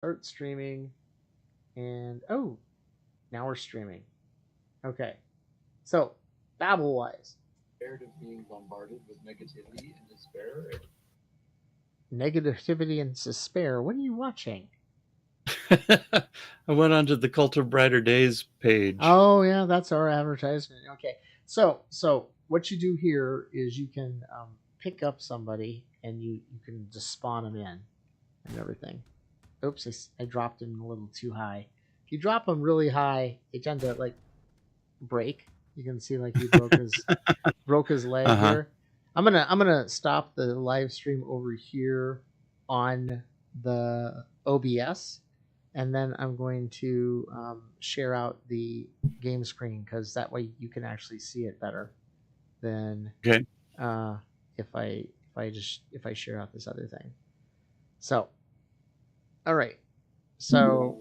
Start streaming. And oh, now we're streaming. Okay. So, babble wise. Scared of being bombarded with negativity and despair. Negativity and despair. What are you watching? I went onto the Cult of Brighter Days page. Oh yeah, that's our advertisement. Okay. So what you do here is you can pick up somebody and you can just spawn them in and everything. Oops, I dropped him a little too high. If you drop them really high, they tend to like break. You can see like he broke his leg Uh-huh. here. I'm gonna stop the live stream over here on the OBS, and then I'm going to share out the game screen because that way you can actually see it better than Okay. uh, if I share out this other thing. So, all right. So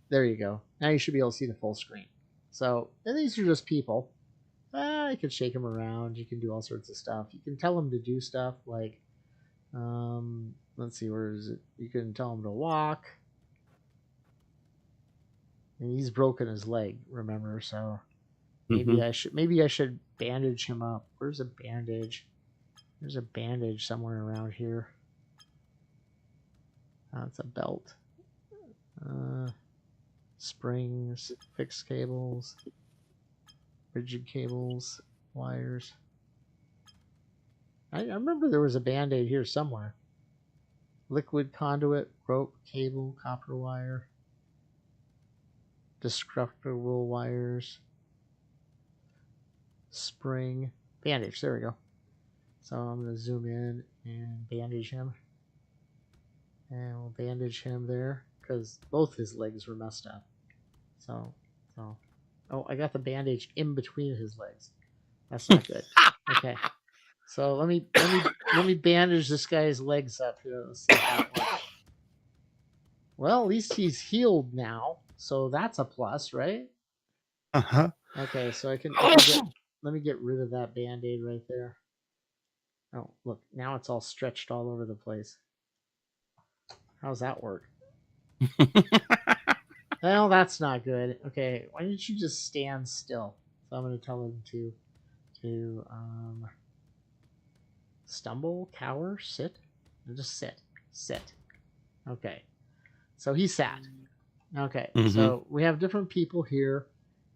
there you go. Now you should be able to see the full screen. So, and these are just people. You can shake them around. You can do all sorts of stuff. You can tell them to do stuff like, let's see, where is it? You can tell them to walk. And he's broken his leg, remember? So Mm-hmm. maybe I should bandage him up. Where's a bandage? There's a bandage somewhere around here. It's a belt. Springs, fixed cables, rigid cables, wires. I remember there was a band-aid here somewhere. Liquid conduit, rope, cable, copper wire, destructible wires, spring, bandage. There we go. So I'm going to zoom in and bandage him. And we'll bandage him there because both his legs were messed up. So, oh, I got the bandage in between his legs. That's not good. Okay. So let me bandage this guy's legs up here. Let's see how that works. Well, at least he's healed now, so that's a plus, right? Uh-huh. Okay, so I can let me get rid of that band-aid right there. Oh, look, now it's all stretched all over the place. How's that work? Well, that's not good. Okay, why don't you just stand still? So I'm going to tell him to stumble, cower, sit. No, just sit. Okay, so he sat. Okay, so we have different people here,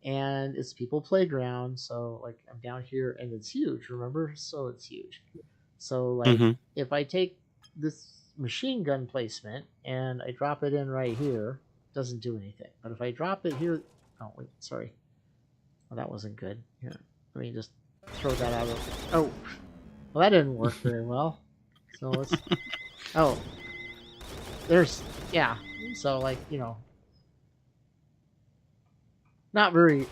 and it's people playground. So like I'm down here, and it's huge. Remember, so it's huge. So like if I take this machine gun placement and I drop it in right here, it doesn't do anything. But if I drop it here, oh wait, sorry, well that wasn't good. Here, let me just throw that out. Oh, well that didn't work very well. So let's. Oh, there's yeah. So like not very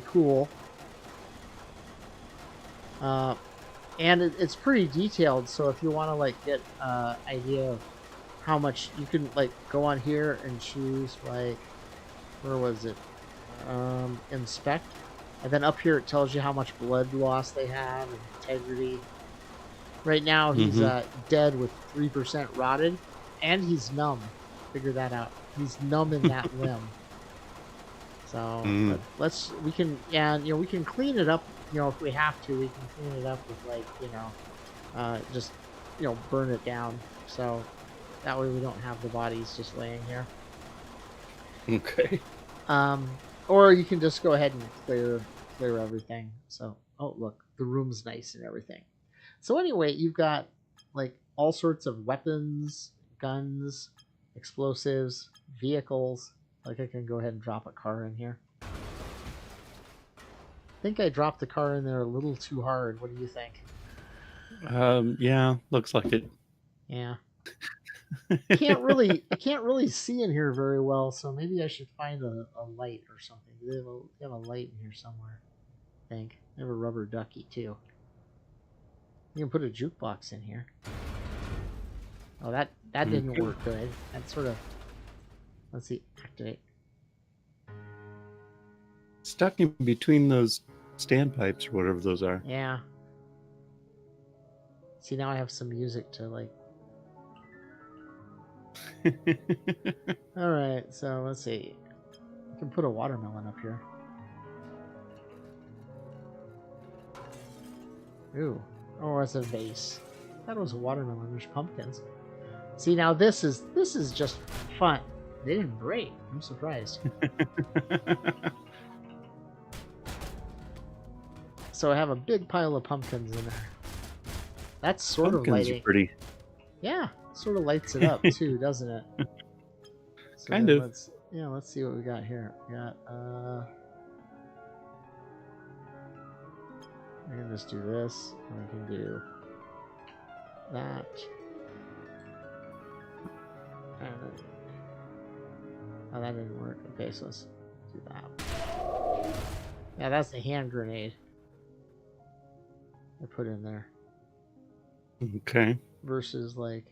cool. And it's pretty detailed. So if you want to like get idea of how much you can like go on here and choose like where was it inspect, and then up here it tells you how much blood loss they have and integrity. Right now he's dead with 3% rotted, and he's numb. Figure that out. He's numb in that limb. So we can we can clean it up. If we have to, we can clean it up with like just burn it down. So that way we don't have the bodies just laying here. Okay. Or you can just go ahead and clear everything. So oh look, the room's nice and everything. So anyway, you've got like all sorts of weapons, guns, explosives, vehicles. Like I can go ahead and drop a car in here. I think I dropped the car in there a little too hard. What do you think? Yeah, looks like it. Yeah. I can't really see in here very well, so maybe I should find a light or something. They have a light in here somewhere. I think. They have a rubber ducky too. You can put a jukebox in here. Oh, that didn't work good. That sort of. Let's see. Activate. Stuck in between those standpipes or whatever those are. Yeah. See, now I have some music to like. All right, so let's see. I can put a watermelon up here. Ooh. Oh, it's a vase. I thought it was a watermelon. There's pumpkins. See, now this is just fun. They didn't break. I'm surprised. So I have a big pile of pumpkins in there. That's sort of Pumpkins are lighting. pretty. Yeah, sort of lights it up too, doesn't it? So Kind then of. let's see what we got here. We got we can just do this, and we can do that. And then, oh, that didn't work. Okay, so let's do that. Yeah, that's the hand grenade I put in there. Okay. Versus like,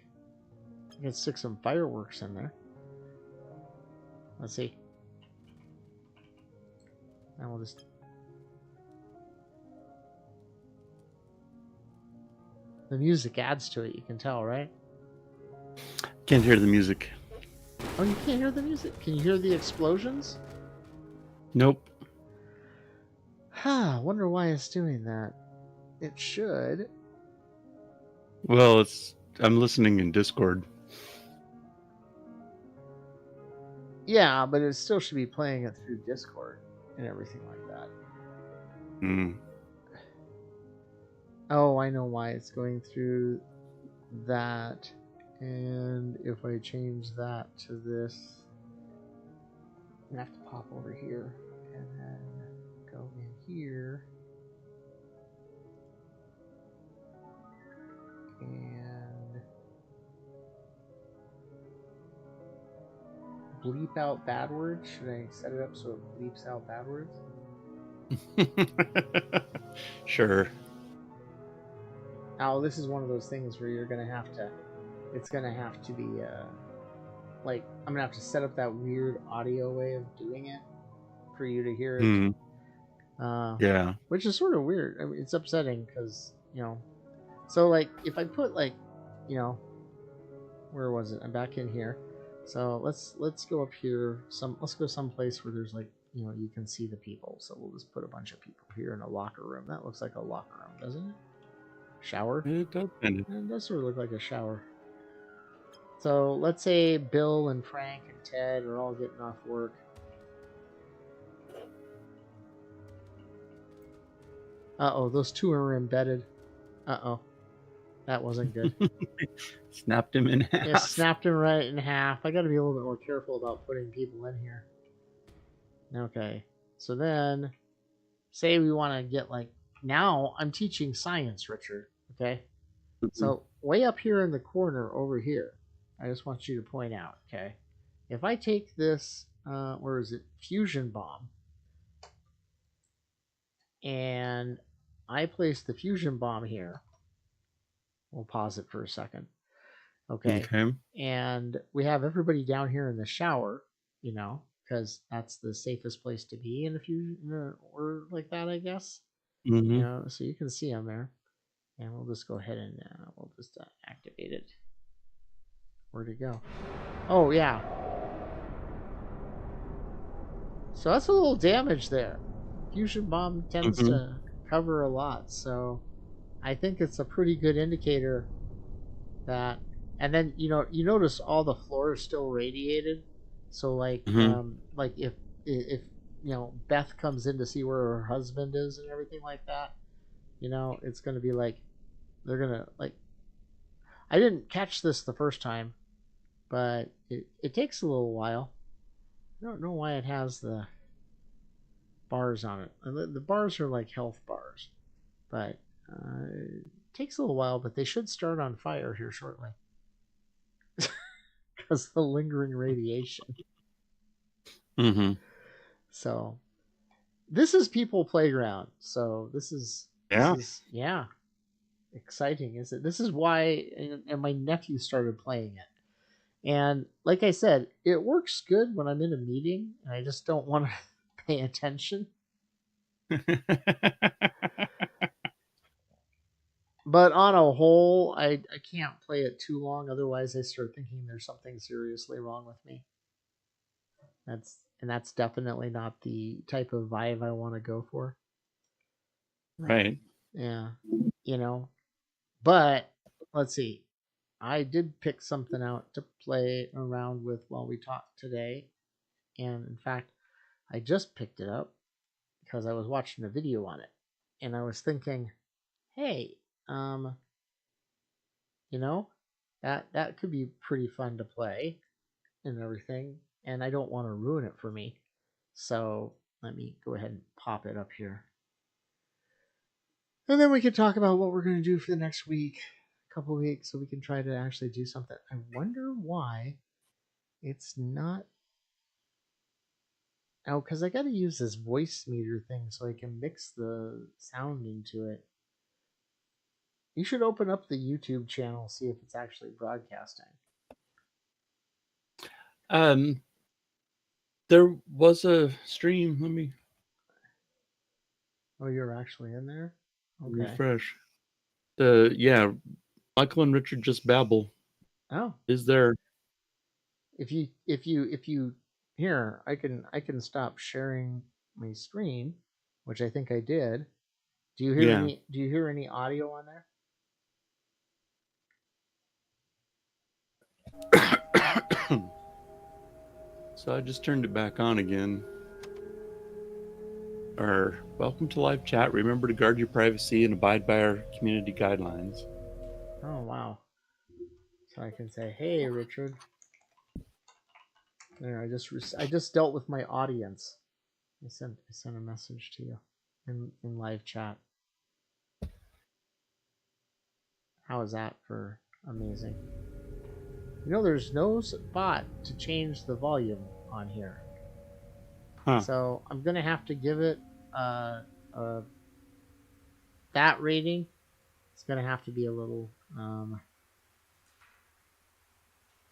I can stick some fireworks in there. Let's see. And we'll just. The music adds to it, you can tell, right? Can't hear the music. Oh, you can't hear the music? Can you hear the explosions? Nope. Huh, wonder why it's doing that. It should. Well, I'm listening in Discord. Yeah, but it still should be playing it through Discord and everything like that. Mm. Oh, I know why it's going through that. And if I change that to this, I'm gonna have to pop over here and then go in here and bleep out bad words. Should I set it up so it bleeps out bad words? Sure. Oh, this is one of those things where you're gonna have to. It's gonna have to be like I'm gonna have to set up that weird audio way of doing it for you to hear it. Mm. Yeah. Which is sort of weird. I mean, it's upsetting because so like if I put like, where was it? I'm back in here. So let's go up here. Let's go someplace where there's like you can see the people. So we'll just put a bunch of people here in a locker room. That looks like a locker room, doesn't it? Shower. It does kind of. It does sort of look like a shower. So let's say Bill and Frank and Ted are all getting off work. Uh-oh, those two are embedded. Uh-oh. That wasn't good. Snapped him in half. It snapped him right in half. I gotta be a little bit more careful about putting people in here. Okay. So then, say we want to get like, now I'm teaching science, Richard. Okay? So way up here in the corner over here, I just want you to point out, okay? If I take this, where is it? Fusion bomb. And I place the fusion bomb here. We'll pause it for a second. Okay. And we have everybody down here in the shower, because that's the safest place to be in a fusion or like that, I guess. Mm-hmm. So you can see them there. And we'll just go ahead and we'll just activate it. Where'd it go? Oh, yeah. So that's a little damage there. Fusion bomb tends to cover a lot, so I think it's a pretty good indicator that. And then you notice all the floor is still radiated, so like like if Beth comes in to see where her husband is and everything like that, it's gonna be like they're gonna like. I didn't catch this the first time, but it takes a little while. I don't know why it has the bars on it. The bars are like health bars, but it takes a little while. But they should start on fire here shortly because the lingering radiation. Mm-hmm. So this is People Playground. So this is exciting, is it? This is why, and my nephew started playing it. And like I said, it works good when I'm in a meeting and I just don't want to pay attention. But on a whole, I can't play it too long. Otherwise, I start thinking there's something seriously wrong with me. That's definitely not the type of vibe I want to go for. Right. Yeah, you know. But let's see. I did pick something out to play around with while we talked today, and in fact, I just picked it up because I was watching a video on it, and I was thinking, hey, um, you know, that could be pretty fun to play and everything, and I don't want to ruin it for me. So let me go ahead and pop it up here. And then we can talk about what we're going to do for the next week, a couple of weeks, so we can try to actually do something. I wonder why it's not. Oh, because I got to use this voice meter thing so I can mix the sound into it. You should open up the YouTube channel, see if it's actually broadcasting. Um, there was a stream. Let me Oh, you're actually in there? Okay. refresh. Yeah, Michael and Richard just babble. Oh, Is there? if you here, I can stop sharing my screen, which I think I did. Yeah. Do you hear any audio on there? So I just turned it back on again. Or welcome to live chat. Remember to guard your privacy and abide by our community guidelines. Oh wow. So I can say, "Hey, Richard." There, I just dealt with my audience. I sent a message to you in live chat. How is that for amazing? You know, there's no spot to change the volume on here. Huh. So I'm gonna have to give it a that rating. It's gonna have to be a little.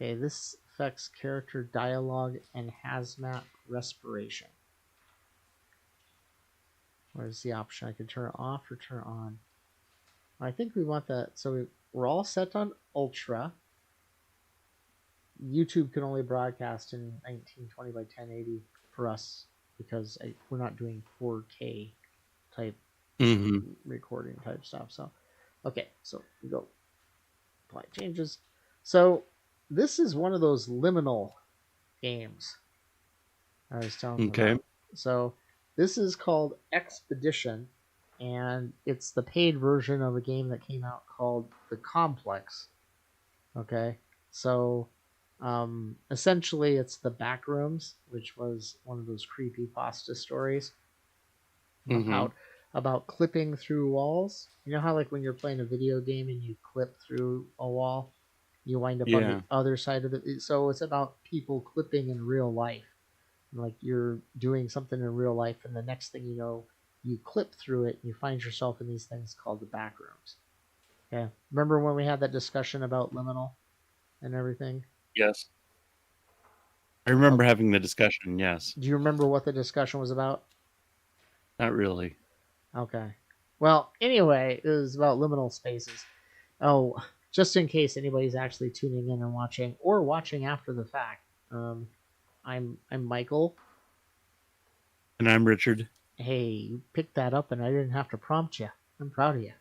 Okay, this affects character dialogue and hazmat respiration. Where's the option? I can turn it off or turn it on. I think we want that. So we're all set on ultra. YouTube can only broadcast in 1920 by 1080 for us because we're not doing 4K type recording type stuff. So, okay, so we go apply changes. So this is one of those liminal games I was telling you Okay. about. So this is called Expedition, and it's the paid version of a game that came out called The Complex. Okay, so essentially it's the Backrooms, which was one of those creepy pasta stories about clipping through walls. You know how like when you're playing a video game and you clip through a wall, you wind up on the Yeah. other side of it. So it's about people clipping in real life. Like you're doing something in real life, and the next thing you know, you clip through it, and you find yourself in these things called the Backrooms. Okay, remember when we had that discussion about liminal and everything? Yes. I Oh, remember having the discussion. Yes. do you remember what the discussion was about? Not really. Okay. Well, anyway, it was about liminal spaces. Oh, just in case anybody's actually tuning in and watching, or watching after the fact, I'm Michael. And I'm Richard. Hey, you picked that up, and I didn't have to prompt you. I'm proud of you.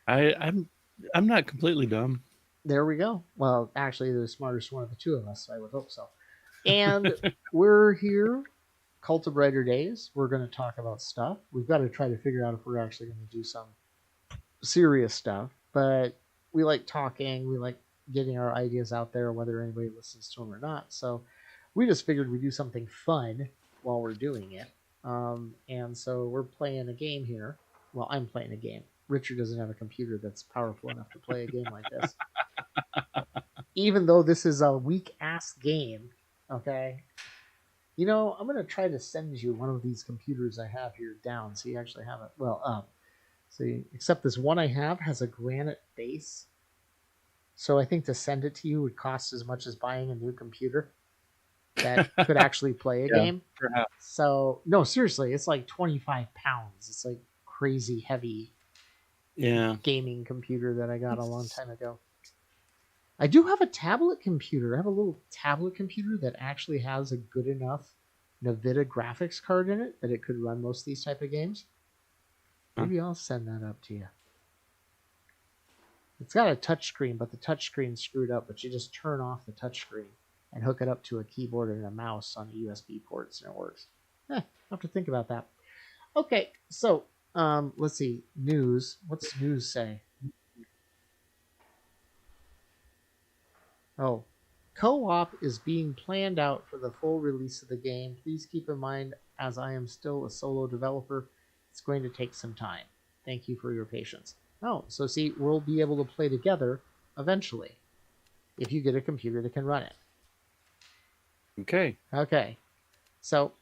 I'm not completely dumb. There we go. Well, actually, the smartest one of the two of us, so I would hope so. And we're here, Cult of Brighter Days. We're going to talk about stuff. We've got to try to figure out if we're actually going to do some serious stuff, but we like talking. We like getting our ideas out there, whether anybody listens to them or not. So we just figured we'd do something fun while we're doing it. And so we're playing a game here. Well, I'm playing a game. Richard doesn't have a computer that's powerful enough to play a game like this. Even though this is a weak ass game, okay? You know, I'm gonna try to send you one of these computers I have here down, so you actually have it. Well, up. See, except this one I have has a granite base, so I think to send it to you would cost as much as buying a new computer that could actually play a game. Perhaps. So no, seriously, it's like 25 pounds. It's like crazy heavy Yeah. gaming computer that I got a long time ago. I do have a tablet computer. I have a little tablet computer that actually has a good enough NVIDIA graphics card in it that it could run most of these type of games. Huh. Maybe I'll send that up to you. It's got a touchscreen, but the touchscreen's screwed up. But you just turn off the touchscreen and hook it up to a keyboard and a mouse on USB ports, and it works. I'll have to think about that. Okay, so let's see. News. What's news say? Oh, co-op is being planned out for the full release of the game. Please keep in mind, as I am still a solo developer, it's going to take some time. Thank you for your patience. Oh, so see, we'll be able to play together eventually if you get a computer that can run it. Okay. Okay, so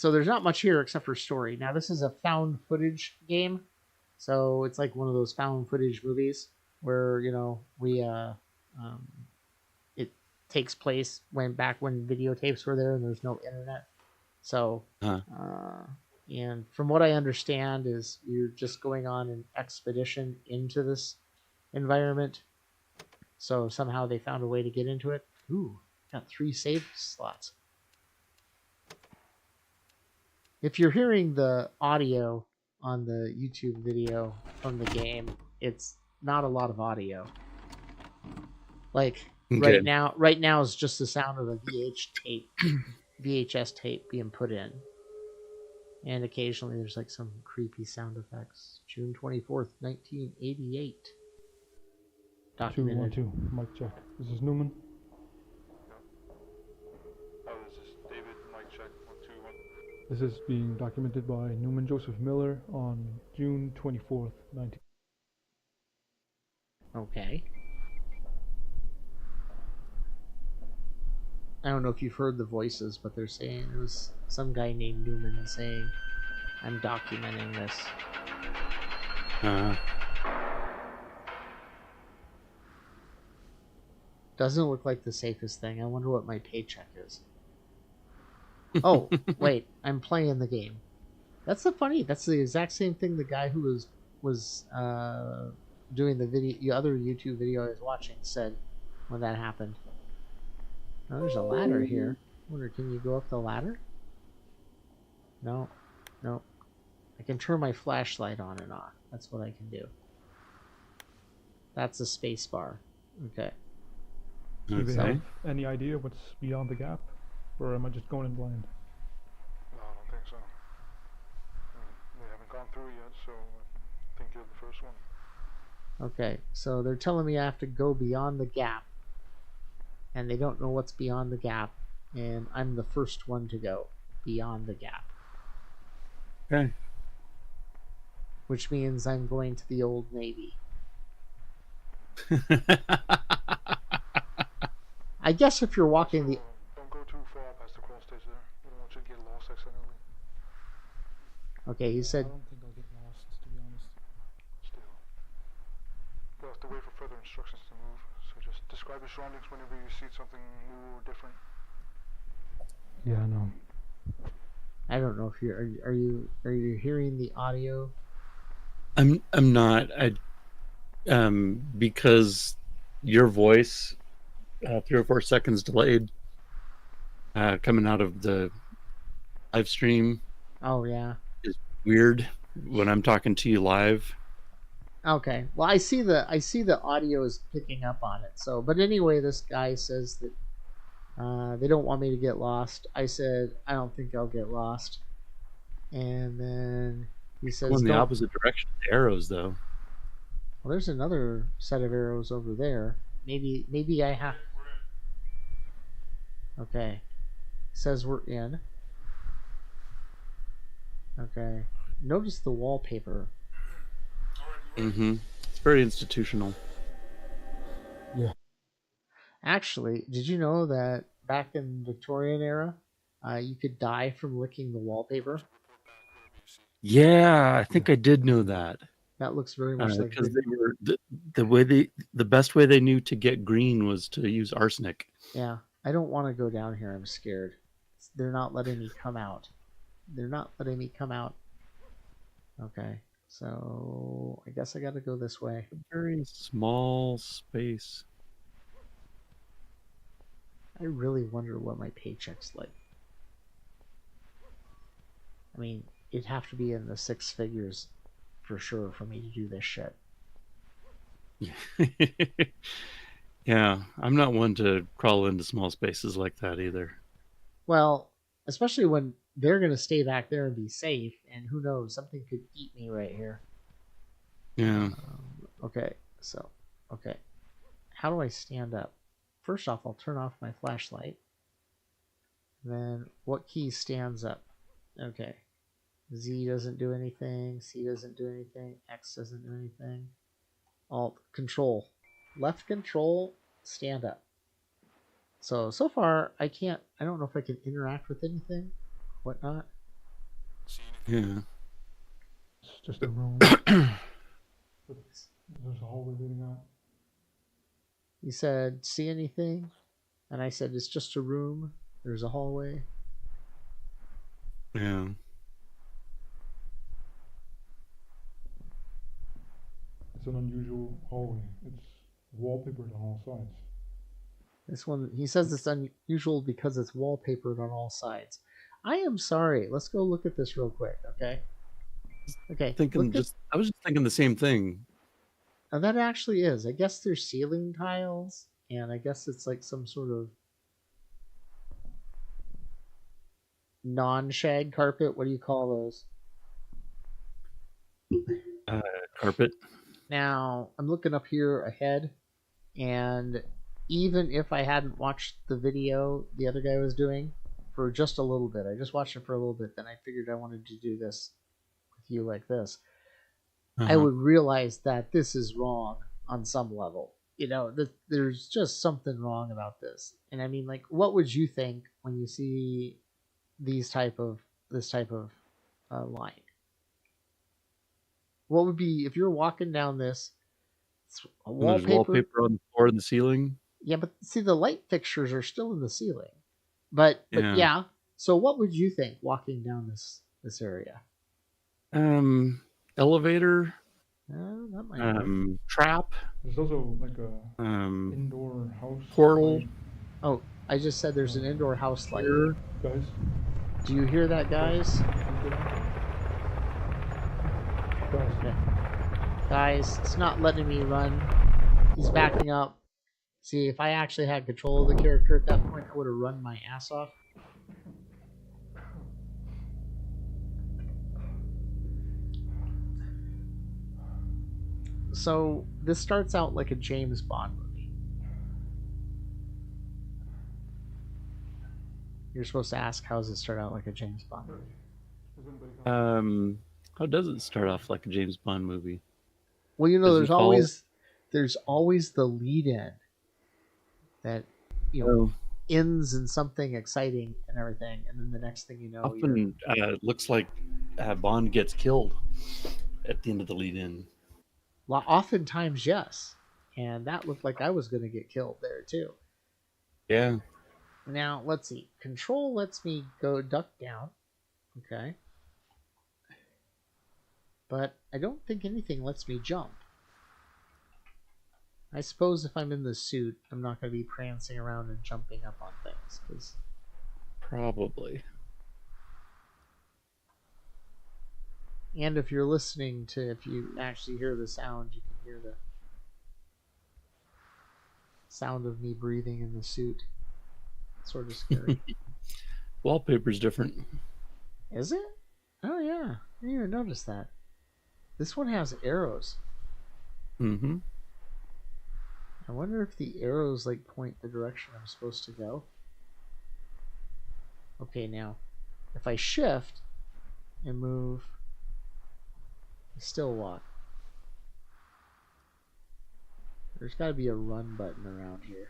there's not much here except for story. Now this is a found footage game, so it's like one of those found footage movies where it takes place when videotapes were there and there's no internet. So, and from what I understand is you're just going on an expedition into this environment. So somehow they found a way to get into it. Ooh, got 3 save slots. If you're hearing the audio on the YouTube video from the game, it's not a lot of audio. Like Okay. right now is just the sound of a VHS tape being put in. And occasionally there's like some creepy sound effects. June 24th, 1988. Documented. 2 1 2. Mic check. This is Newman. This is David. Mic check. 1 2 1. This is being documented by Newman Joseph Miller on June 24th, 19. Okay. I don't know if you've heard the voices, but they're saying it was some guy named Newman saying, "I'm documenting this." Doesn't look like the safest thing. I wonder what my paycheck is. Oh, wait, I'm playing the game. That's the exact same thing the guy who was doing the other YouTube video I was watching said when that happened. Oh, there's a ladder here. I wonder, can you go up the ladder? No. I can turn my flashlight on and off. That's what I can do. That's a space bar. Okay. Do they Okay. have any idea what's beyond the gap? Or am I just going in blind? No, I don't think so. They haven't gone through it yet, so I think you're the first one. Okay, so they're telling me I have to go beyond the gap. And they don't know what's beyond the gap. And I'm the first one to go beyond the gap. Okay. Which means I'm going to the Old Navy. I guess if you're walking the... Don't go too far past the cross stage there. We don't want you to get lost accidentally. Okay, he said... I don't think I'll get lost, to be honest. Still. You'll have to wait for further instructions to move. So just describe your surroundings whenever you see something new or different. Yeah, I know. I don't know if you're... Are you hearing the audio? I'm not. Because your voice, 3 or 4 seconds delayed, coming out of the live stream Oh, yeah. is weird when I'm talking to you live. Okay. Well, I see the audio is picking up on it. So, but anyway, this guy says that they don't want me to get lost. I said I don't think I'll get lost. And then he says, Going the "Don't-" opposite direction of the arrows, though. Well, there's another set of arrows over there. Maybe I have. Okay. Says we're in. Okay. Notice the wallpaper. Mm-hmm. It's very institutional. Yeah. Actually, did you know that back in Victorian era, you could die from licking the wallpaper? Yeah, I think I did know that. That looks very much like Because they were the best way they knew to get green was to use arsenic. Yeah, I don't want to go down here. I'm scared. They're not letting me come out. They're not letting me come out. Okay. So I guess I got to go this way. Very small space. I really wonder what my paycheck's like. I mean, it'd have to be in the six figures for sure for me to do this shit. Yeah, I'm not one to crawl into small spaces like that either. Well, especially when they're going to stay back there and be safe, and who knows, something could eat me right here. Yeah. Okay, so, okay. How do I stand up? First off, I'll turn off my flashlight. Then, what key stands up? Okay. Z doesn't do anything. C doesn't do anything. X doesn't do anything. Alt, control. Left control, stand up. So far, I don't know if I can interact with anything, whatnot. Yeah. It's just a room. There's a hallway leading out. You said, see anything? And I said, it's just a room. There's a hallway. Yeah. It's an unusual hallway. It's wallpapered on all sides. This one, he says it's unusual because it's wallpapered on all sides. I am sorry. Let's go look at this real quick, okay? Okay. I was just thinking the same thing. Now that actually is. I guess there's ceiling tiles, and I guess it's like some sort of non-shag carpet. What do you call those? Carpet. Now, I'm looking up here ahead, and even if I hadn't watched the video the other guy was doing for just a little bit, I just watched it for a little bit, then I figured I wanted to do this with you like this. I would realize that this is wrong on some level. You know, that there's just something wrong about this. And I mean, like, what would you think when you see this type of line? What would be if you're walking down this? It's a There's wallpaper on the floor and the ceiling. Yeah, but see, the light fixtures are still in the ceiling. But yeah. So what would you think walking down this area? Elevator. That might work. Trap. There's also like a indoor house portal. light. Oh, I just said there's an indoor house light. Guys, do you hear that, guys? Okay. Guys, it's not letting me run. He's backing up. See, if I actually had control of the character at that point, I would have run my ass off. So, this starts out like a James Bond movie. You're supposed to ask, how does it start out like a James Bond movie? How does it start off like a James Bond movie? Well, you know, there's always the lead-in that, you know, ends in something exciting and everything, and then the next thing you know, often it looks like Bond gets killed at the end of the lead-in. Well, oftentimes, yes. And that looked like I was going to get killed there, too. Yeah. Now, let's see. Control lets me go duck down. Okay. But I don't think anything lets me jump. I suppose if I'm in the suit, I'm not going to be prancing around and jumping up on things. 'Cause... Probably. And if you're listening to, if you actually hear the sound, you can hear the sound of me breathing in the suit. It's sort of scary. Wallpaper's different. Is it? Oh, yeah. I didn't even notice that. This one has arrows. Mm-hmm. I wonder if the arrows like point the direction I'm supposed to go. Okay, now, if I shift and move, I still walk. There's got to be a run button around here.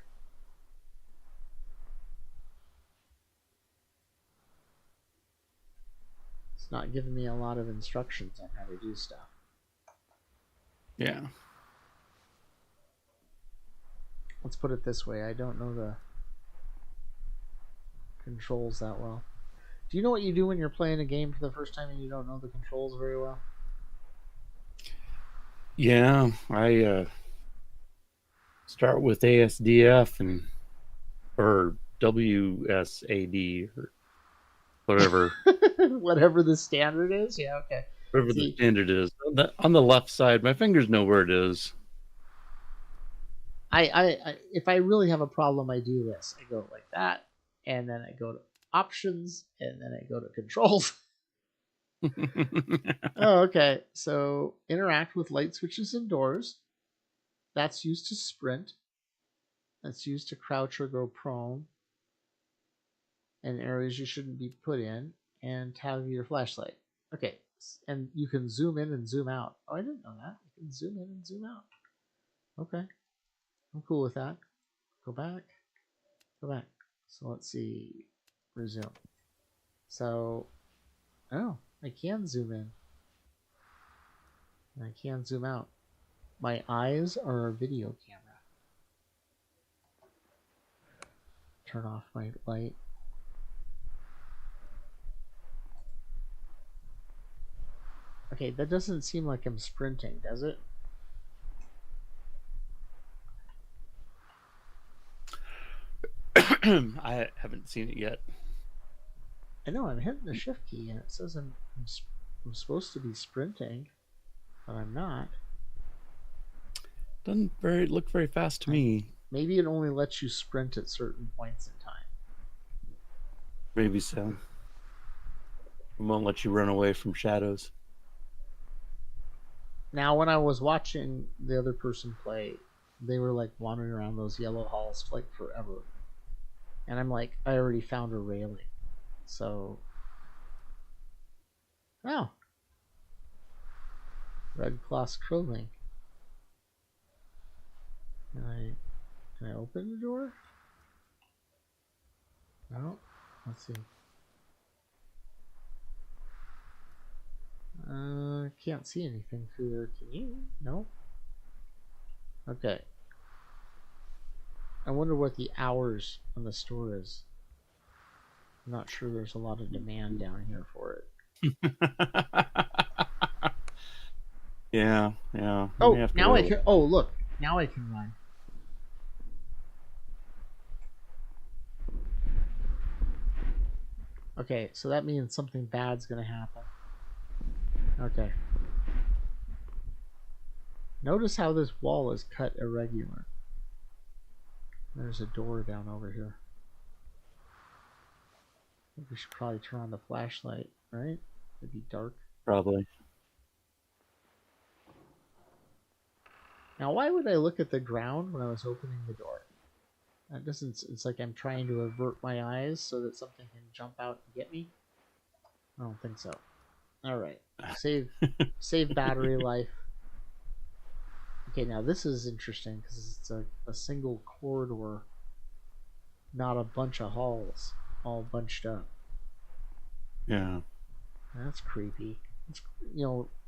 It's not giving me a lot of instructions on how to do stuff. Yeah. Let's put it this way. I don't know the controls that well. Do you know what you do when you're playing a game for the first time and you don't know the controls very well? Yeah, I start with ASDF or WSAD or whatever Whatever the standard is. Yeah, okay. whatever the See, standard is. On the left side, my fingers know where it is. if I really have a problem, I do this. I go like that, and then I go to options, and then I go to controls. Oh, okay. So interact with light switches and doors. That's used to sprint. That's used to crouch or go prone. And areas you shouldn't be put in. And tap your flashlight. Okay. And you can zoom in and zoom out. Oh, I didn't know that. You can zoom in and zoom out. Okay. I'm cool with that. Go back. Go back. So let's see. Resume. So, oh, I can zoom in. And I can zoom out. My eyes are a video camera. Turn off my light. Okay, that doesn't seem like I'm sprinting, does it? I haven't seen it yet. I know I'm hitting the shift key and it says I'm supposed to be sprinting, but I'm not. Doesn't look very fast to me. Maybe it only lets you sprint at certain points in time. Maybe so. It won't let you run away from shadows. Now, when I was watching the other person play, they were like wandering around those yellow halls for like forever. And I'm like, I already found a railing. So, oh, red cloth clothing. Can I open the door? No. Let's see. Can't see anything through there. Can you? No. Okay. I wonder what the hours on the store is. I'm not sure there's a lot of demand down here for it. Yeah. Oh, now I can. Oh, look. Now I can run. Okay, so that means something bad's gonna happen. Okay. Notice how this wall is cut irregular. There's a door down over here. I think we should probably turn on the flashlight, right? It'd be dark. Probably. Now, why would I look at the ground when I was opening the door? That doesn't. It's like I'm trying to avert my eyes so that something can jump out and get me. I don't think so. All right, save battery life. Okay, now this is interesting because it's a single corridor, not a bunch of halls all bunched up. Yeah. That's creepy. It's,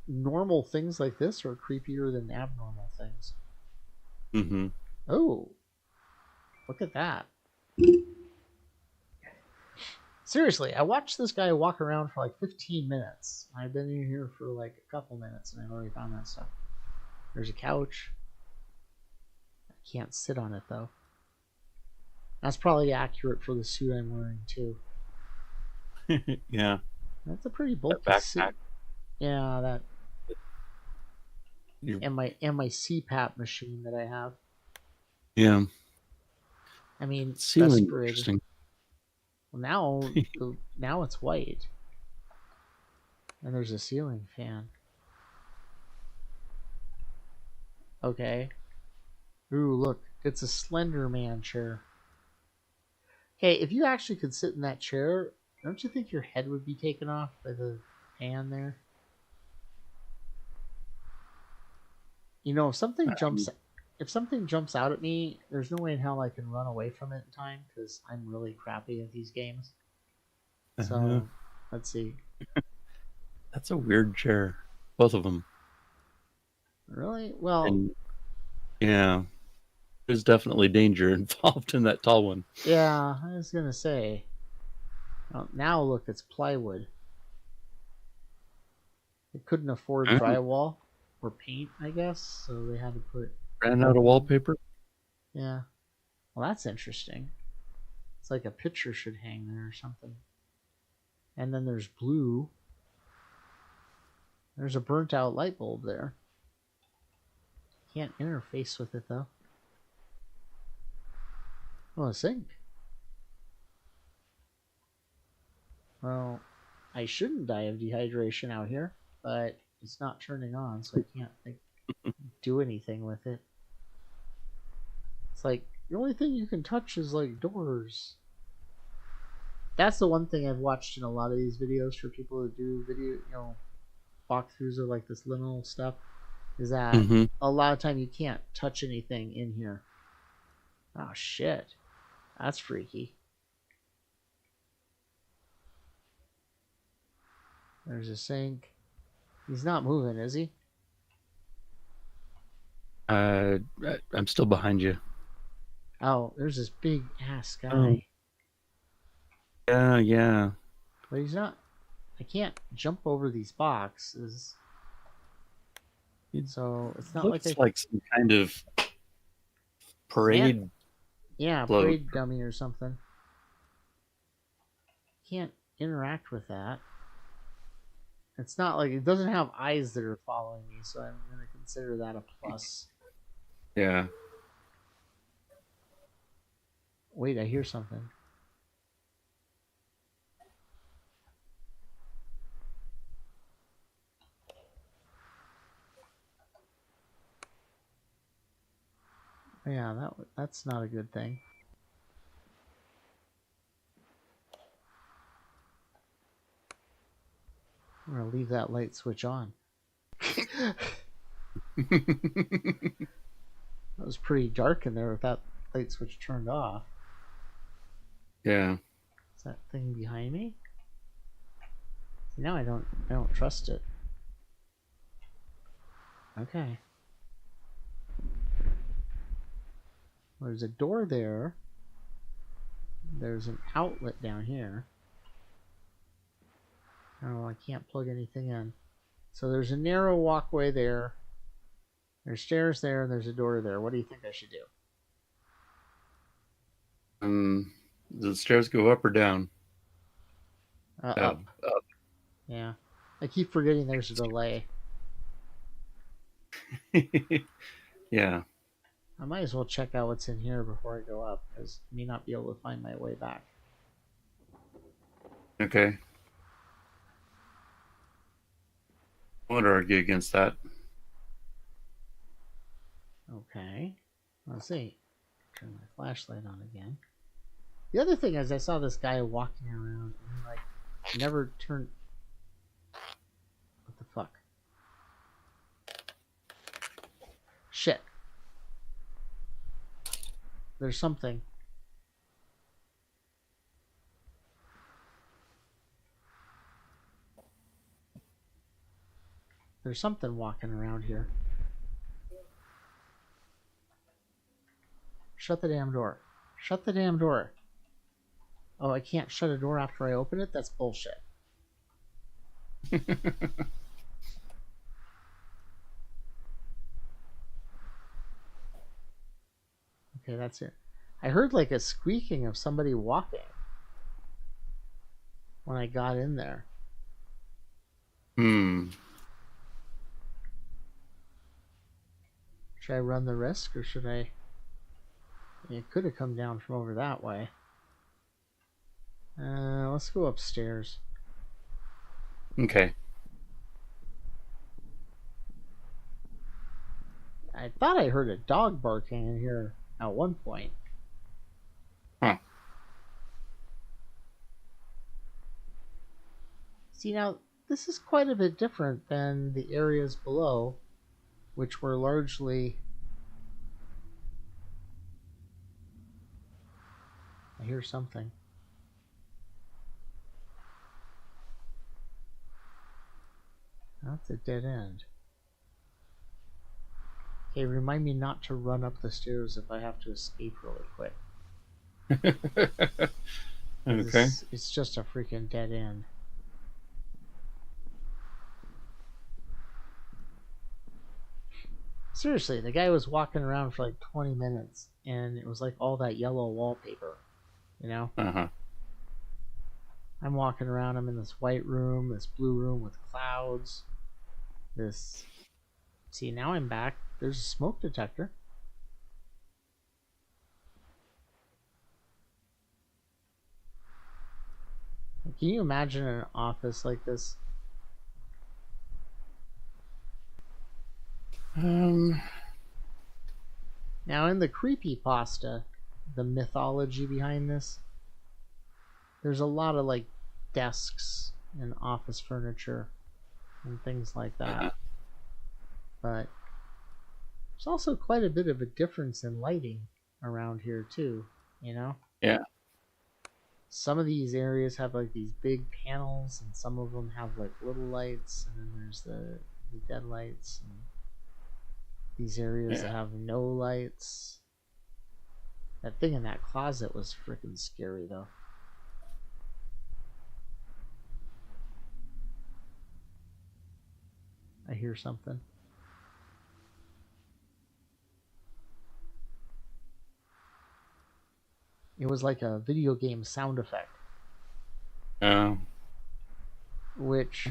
normal things like this are creepier than abnormal things. Mm-hmm. Oh, look at that. Seriously, I watched this guy walk around for like 15 minutes. I've been in here for like a couple minutes and I've already found that stuff. There's a couch. I can't sit on it though. That's probably accurate for the suit I'm wearing too. Yeah. That's a pretty bulky That suit. backpack. Yeah, that. You're- And my CPAP machine that I have. Yeah. I mean, Ceiling respirator. interesting. Well, now it's white, and there's a ceiling fan. Okay. Ooh, look, it's a Slender Man chair. Okay, if you actually could sit in that chair, don't you think your head would be taken off by the fan there? If something jumps out at me, there's no way in hell I can run away from it in time because I'm really crappy at these games. So, let's see. That's a weird chair. Both of them. Really? Well, And yeah. There's definitely danger involved in that tall one. yeah, I was gonna say. Well, now look, it's plywood. They couldn't afford drywall. or paint, I guess. So they had to put. Ran out of wallpaper. Yeah. Well, that's interesting. It's like a picture should hang there or something. And then there's blue. There's a burnt out light bulb there. Can't interface with it though. Oh, a sink. Well, I shouldn't die of dehydration out here, but it's not turning on, so I can't do anything with it. It's like the only thing you can touch is like doors. That's the one thing I've watched in a lot of these videos for people that do video, walkthroughs of like this liminal stuff, is that a lot of time you can't touch anything in here. Oh shit, that's freaky. There's a sink. He's not moving, is he? I'm still behind you. Oh, there's this big ass guy. Yeah. But he's not. I can't jump over these boxes. So it's not Looks like like some kind of parade. Yeah, float. parade dummy or something. Can't interact with that. It's not like it doesn't have eyes that are following me, so I'm going to consider that a plus. Yeah. Wait, I hear something. Yeah, that's not a good thing. I'm going to leave that light switch on. It was pretty dark in there with that light switch turned off. Yeah. Is that thing behind me? See, now I don't trust it. Okay. There's a door there. There's an outlet down here. Oh, I can't plug anything in. So there's a narrow walkway there. There's stairs there, and there's a door there. What do you think I should do? The stairs go up or down? Up. Up. Yeah. I keep forgetting there's a delay. Yeah. I might as well check out what's in here before I go up, because I may not be able to find my way back. Okay. I won't argue against that. Okay. Let's see. Turn my flashlight on again. The other thing is I saw this guy walking around and he never turned. What the fuck? Shit. There's something. There's something walking around here. Shut the damn door. Shut the damn door. Oh, I can't shut a door after I open it? That's bullshit. Okay, that's it. I heard like a squeaking of somebody walking when I got in there. Should I run the risk or should I? It could have come down from over that way. Let's go upstairs. Okay. I thought I heard a dog barking in here at one point. Huh. See, now, this is quite a bit different than the areas below, which were largely... I hear something. That's a dead end. Okay, remind me not to run up the stairs if I have to escape really quick. Okay. It's just a freaking dead end. Seriously, the guy was walking around for like 20 minutes, and it was like all that yellow wallpaper, you know? Uh-huh. I'm walking around, I'm in this white room, this blue room with clouds, this... See, now I'm back. There's a smoke detector. Can you imagine an office like this? Now, in the creepypasta, the mythology behind this, there's a lot of like desks and office furniture and things like Uh-huh. that. But there's also quite a bit of a difference in lighting around here too, you know? Yeah. Some of these areas have like these big panels, and some of them have like little lights, and then there's the dead lights, and these areas that Yeah. have no lights. That thing in that closet was freaking scary though. I hear something. It was like a video game sound effect, which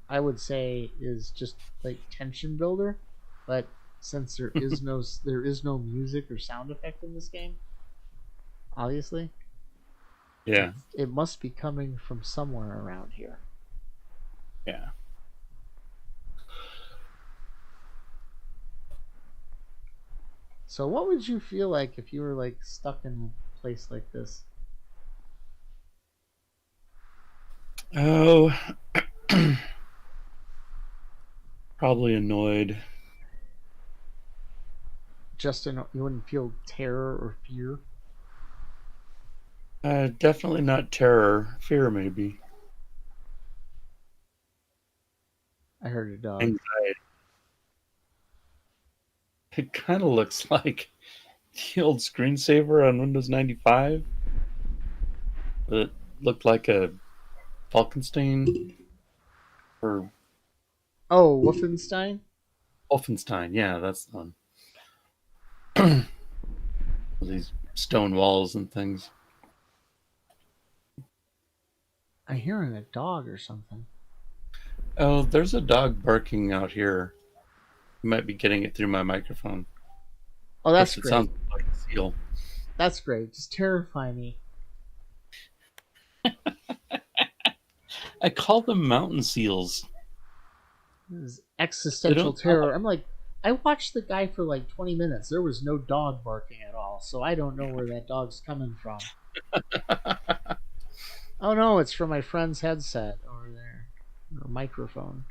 I would say is just like tension builder, but since there is no music or sound effect in this game, obviously, Yeah. it must be coming from somewhere around here. Yeah. So what would you feel like if you were like stuck in a place like this? Oh, probably annoyed. You wouldn't feel terror or fear? Definitely not terror. Fear, maybe. I heard a dog. Anxiety. It kind of looks like the old screensaver on Windows 95. That looked like a Falkenstein or Oh, Wolfenstein? Wolfenstein. Yeah, that's the one. These stone walls and things. I'm hearing a dog or something. Oh, there's a dog barking out here. You might be getting it through my microphone. Oh, that's Plus, it great. sounds like a seal. That's great. Just terrify me. I call them mountain seals. This is They existential don't sound terror. I'm like, I watched the guy for like 20 minutes. There was no dog barking at all, so I don't know where that dog's coming from. Oh no, it's from my friend's headset over there. Or microphone.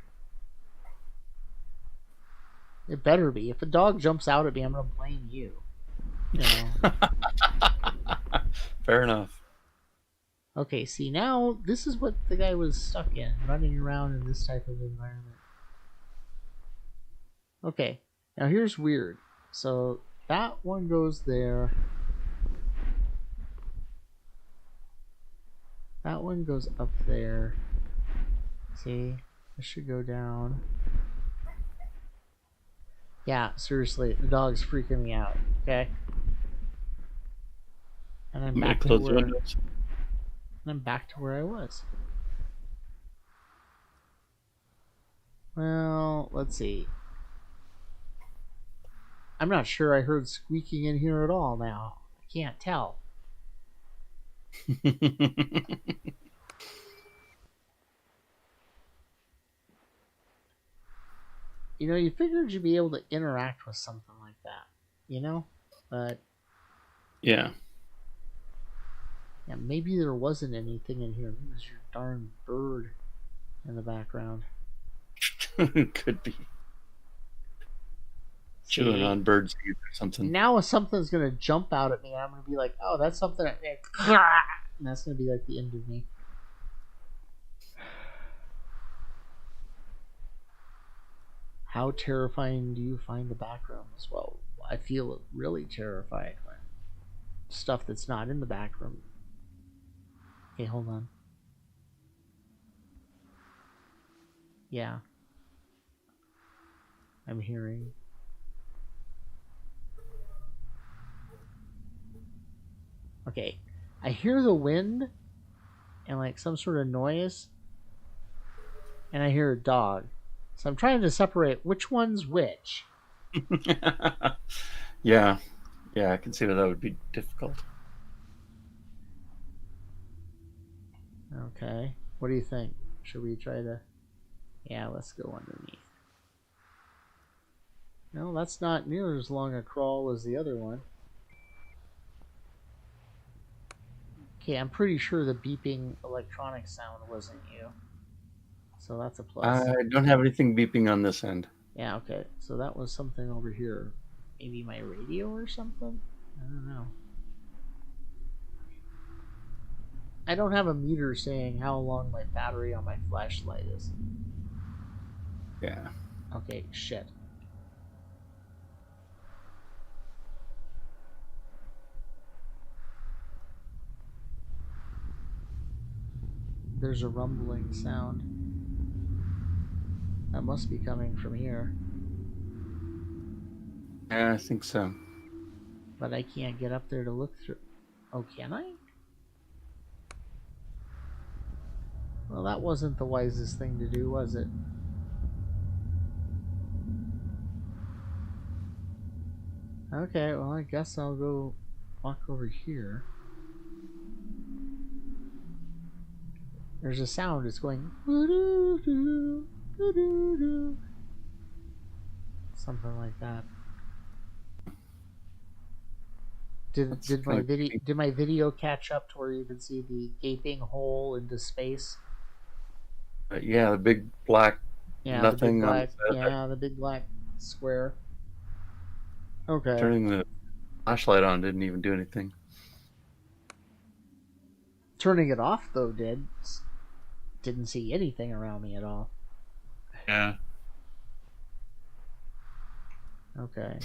It better be. If a dog jumps out at me, I'm gonna blame you. You know. Fair enough. Okay, see now this is what the guy was stuck in, running around in this type of environment. Okay, now here's weird. So that one goes there. That one goes up there. See, this should go down. Yeah, seriously, the dog's freaking me out. Okay, and I'm I'm gonna back to close the where windows. I was. Well, let's see. I'm not sure I heard squeaking in here at all now. I can't tell. You know, you figured you'd be able to interact with something like that, you know? But Yeah. yeah, maybe there wasn't anything in here. Maybe it was your darn bird in the background. Could be chewing See, on birdseed or something. now if something's gonna jump out at me, I'm gonna be like, "Oh, that's something," and that's gonna be like the end of me. How terrifying do you find the backrooms? Well, I feel really terrified when stuff that's not in the backroom. Okay, hold on. Yeah. I'm hearing Okay, I hear the wind and like some sort of noise, and I hear a dog. So I'm trying to separate which one's which. Yeah. Yeah, I can see that would be difficult. Okay, what do you think? Should we try to? Yeah, let's go underneath. No, that's not near as long a crawl as the other one. Okay, I'm pretty sure the beeping electronic sound wasn't you. So that's a plus. I don't have anything beeping on this end. Yeah, okay. So that was something over here. Maybe my radio or something? I don't know. I don't have a meter saying how long my battery on my flashlight is. Yeah. Okay, shit. There's a rumbling sound. That must be coming from here. Yeah, I think so. But I can't get up there to look through. Oh, can I? Well, that wasn't the wisest thing to do, was it? Okay, well, I guess I'll go walk over here. There's a sound. It's going something like that. Did my video catch up to where you can see the gaping hole into space? Yeah, the big black nothing on the side. Yeah, the big black square. Okay. Turning the flashlight on didn't even do anything. Turning it off though didn't see anything around me at all. Yeah. Okay.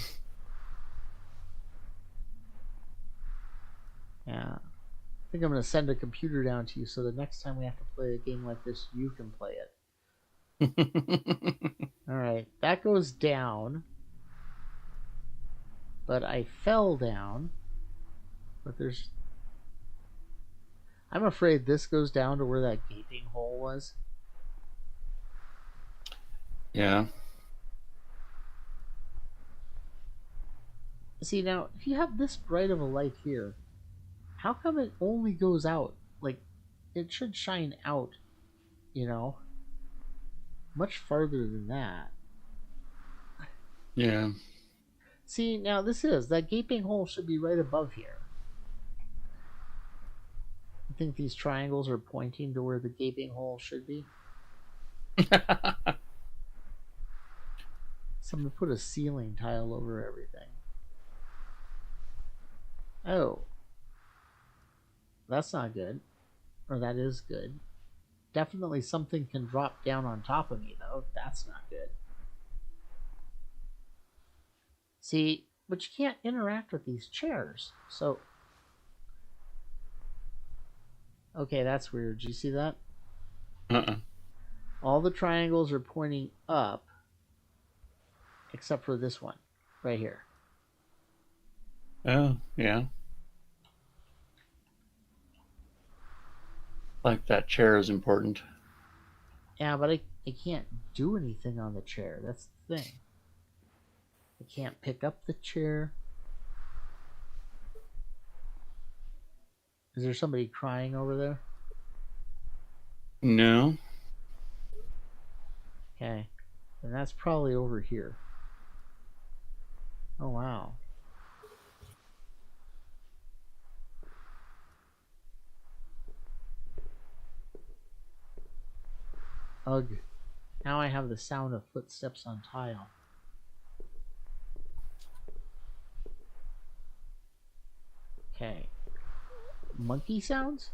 Yeah. I think I'm going to send a computer down to you so the next time we have to play a game like this, you can play it. Alright, that goes down. But I fell down. But there's... I'm afraid this goes down to where that gaping hole was. Yeah. See, now, if you have this bright of a light here, how come it only goes out? Like, it should shine out, you know? Much farther than that. Yeah. See, now that gaping hole should be right above here. I think these triangles are pointing to where the gaping hole should be. Someone put a ceiling tile over everything. Oh. That's not good. Or that is good. Definitely something can drop down on top of me, though. That's not good. See, but you can't interact with these chairs. So... Okay, that's weird. Do you see that? All the triangles are pointing up, except for this one, right here. Oh, yeah. Like that chair is important. Yeah, but I can't do anything on the chair. That's the thing. I can't pick up the chair. Is there somebody crying over there? No. Okay. And that's probably over here. Oh, wow. Ugh. Now I have the sound of footsteps on tile. Okay. Monkey sounds?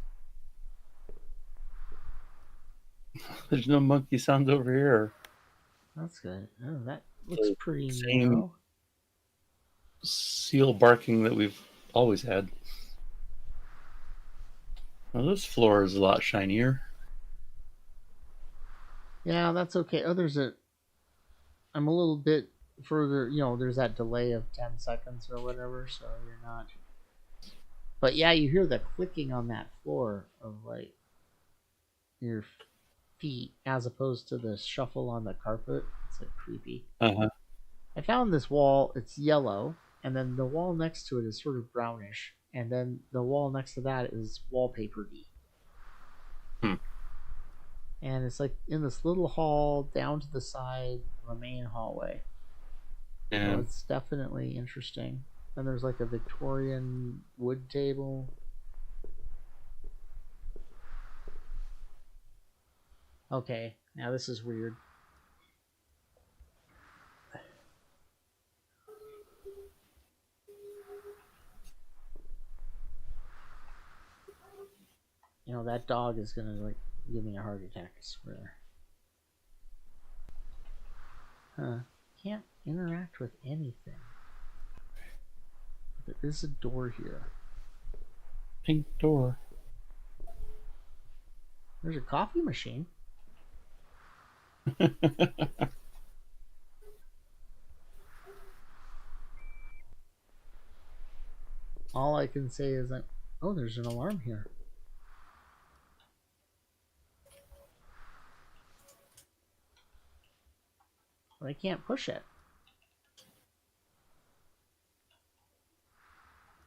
There's no monkey sounds over here. That's good. Oh, that looks pretty same narrow. Seal barking that we've always had. Well, this floor is a lot shinier. Yeah, that's okay. Oh, I'm a little bit further, there's that delay of 10 seconds or whatever, so you're not But yeah, you hear the clicking on that floor of like your feet as opposed to the shuffle on the carpet. It's like creepy. Uh-huh. I found this wall, it's yellow, and then the wall next to it is sort of brownish, and then the wall next to that is wallpapered-y. Hmm. And it's like in this little hall down to the side of a main hallway. Yeah. So it's definitely interesting. And there's like a Victorian wood table. Okay, now this is weird. You know, that dog is gonna like give me a heart attack, I swear. Huh. Can't interact with anything. But there is a door here. Pink door. There's a coffee machine. All I can say is that, oh, there's an alarm here. But I can't push it.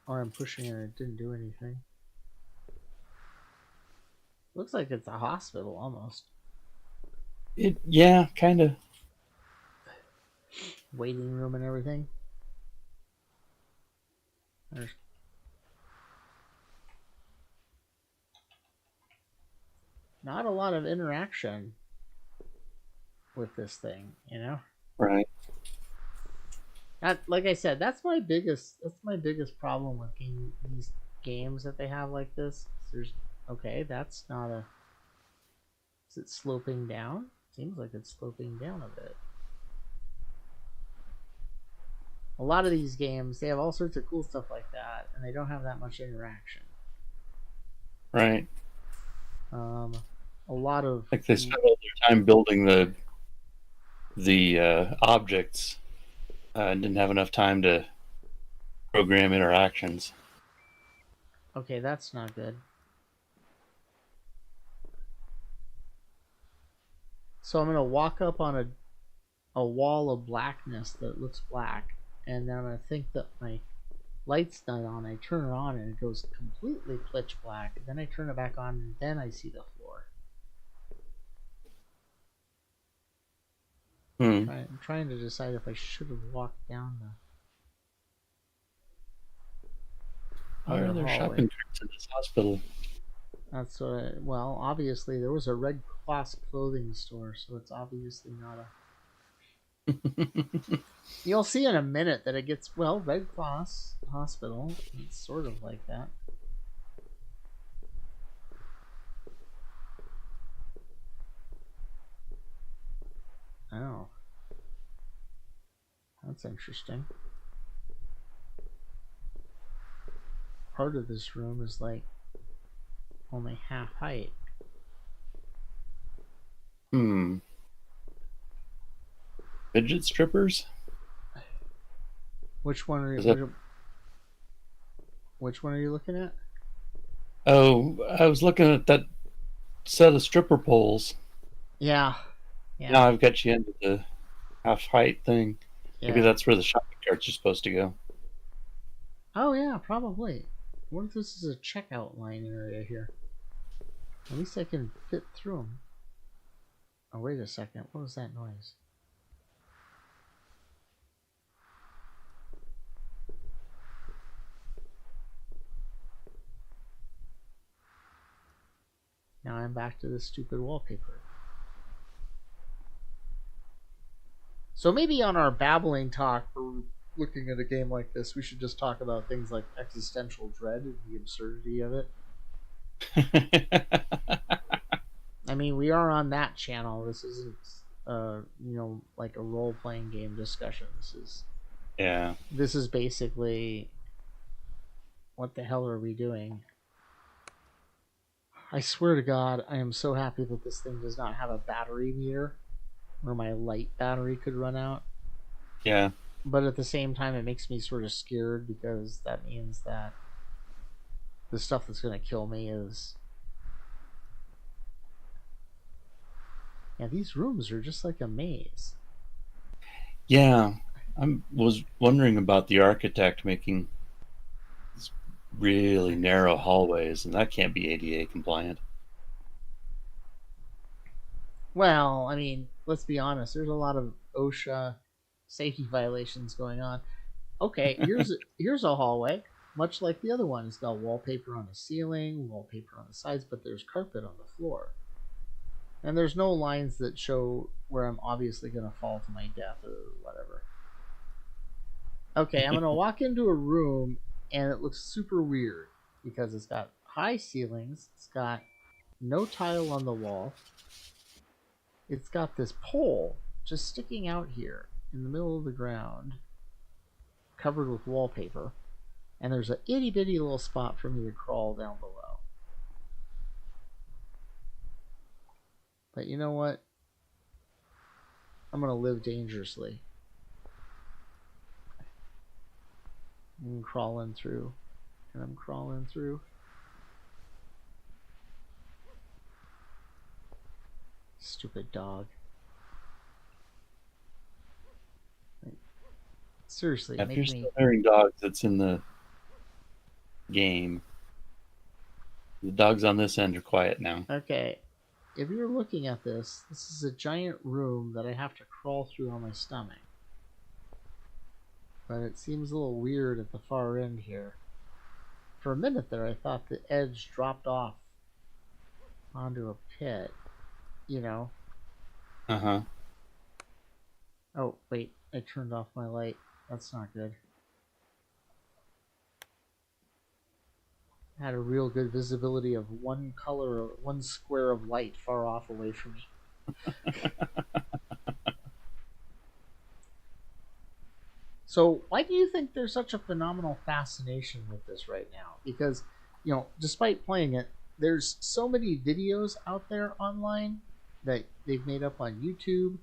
Or I'm pushing it and it didn't do anything. Looks like it's a hospital almost. Yeah, kind of. Waiting room and everything. There's not a lot of interaction with this thing, you know? Right. Like I said, that's my biggest problem with these games that they have like this. There's that's not a. Is it sloping down? Seems like it's sloping down a bit. A lot of these games, they have all sorts of cool stuff like that, and they don't have that much interaction. Right. A lot of like they spent all their time building the objects and didn't have enough time to program interactions. Okay, that's not good. So I'm gonna walk up on a wall of blackness that looks black, and then I think that my light's not on. I turn it on and it goes completely pitch black. Then I turn it back on and then I see the floor. I'm trying to decide if I should have walked down the Why other are there hallway. shopping carts in this hospital? That's what well, obviously there was a Red Cross clothing store, so it's obviously not a... You'll see in a minute that it gets, well, Red Cross Hospital, it's sort of like that. Oh. That's interesting. Part of this room is like only half height. Fidget strippers? Which one are you? That... Which one are you looking at? Oh, I was looking at that set of stripper poles. Yeah. Now I've got you into the half height thing. Yeah. Maybe that's where the shopping carts are supposed to go. Oh yeah, probably. What if this is a checkout line area here? At least I can fit through them. Oh, wait a second. What was that noise? Now I'm back to this stupid wallpaper. So maybe on our babbling talk for looking at a game like this, we should just talk about things like existential dread and the absurdity of it. I mean, we are on that channel. This isn't, like a role-playing game discussion. This is basically, what the hell are we doing? I swear to God, I am so happy that this thing does not have a battery meter where my light battery could run out. Yeah. But at the same time, it makes me sort of scared because that means that the stuff that's going to kill me is... Yeah, these rooms are just like a maze. Yeah, I was wondering about the architect making these really narrow hallways, and that can't be ADA compliant. Well, I mean, let's be honest. There's a lot of OSHA safety violations going on. Okay, here's a hallway, much like the other one. It's got wallpaper on the ceiling, wallpaper on the sides, but there's carpet on the floor. And there's no lines that show where I'm obviously going to fall to my death or whatever. Okay, I'm going to walk into a room and it looks super weird because it's got high ceilings, it's got no tile on the wall, it's got this pole just sticking out here in the middle of the ground, covered with wallpaper, and there's a itty bitty little spot for me to crawl down below. But you know what? I'm gonna live dangerously. I'm crawling through, and I'm crawling through. Stupid dog. Seriously, If make you're me... still hearing dogs, it's in the game. The dogs on this end are quiet now. Okay, if you're looking at this, this is a giant room that I have to crawl through on my stomach. But it seems a little weird at the far end here. For a minute there, I thought the edge dropped off onto a pit, you know. Uh-huh. Oh, wait, I turned off my light. That's not good. I had a real good visibility of one color, one square of light far off away from me. So why do you think there's such a phenomenal fascination with this right now? Because, you know, despite playing it, there's so many videos out there online that they've made up on YouTube.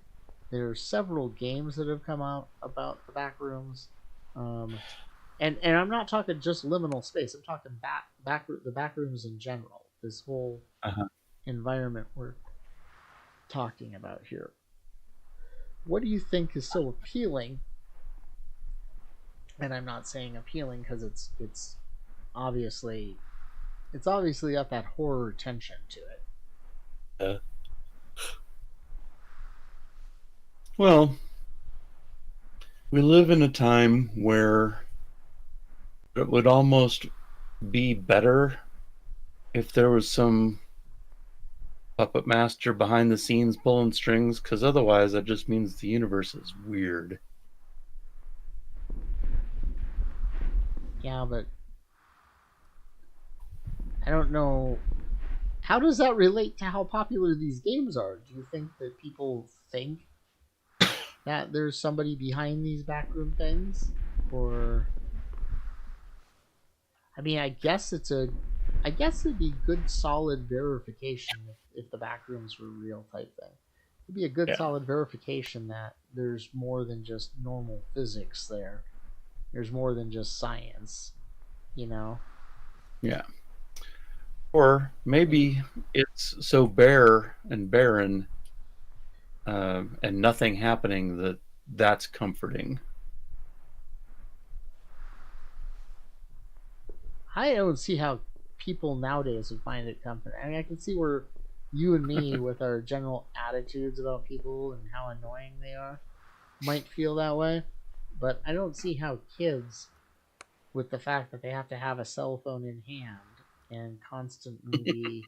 There's several games that have come out about the back rooms. And I'm not talking just liminal space. I'm talking the back rooms in general. This whole environment we're talking about here. What do you think is so appealing? And I'm not saying appealing because it's obviously got that horror tension to it. Well, we live in a time where it would almost be better if there was some puppet master behind the scenes pulling strings, because otherwise that just means the universe is weird. Yeah, but I don't know. How does that relate to how popular these games are? Do you think that people think that there's somebody behind these backroom things? Or... I mean, I guess it'd be good solid verification if the backrooms were real type thing. It'd be a good solid verification that there's more than just normal physics there. There's more than just science, you know? Yeah. Or maybe it's so bare and barren and nothing happening that's comforting. I don't see how people nowadays would find it comforting. I mean, I can see where you and me, with our general attitudes about people and how annoying they are, might feel that way. But I don't see how kids, with the fact that they have to have a cell phone in hand and constantly be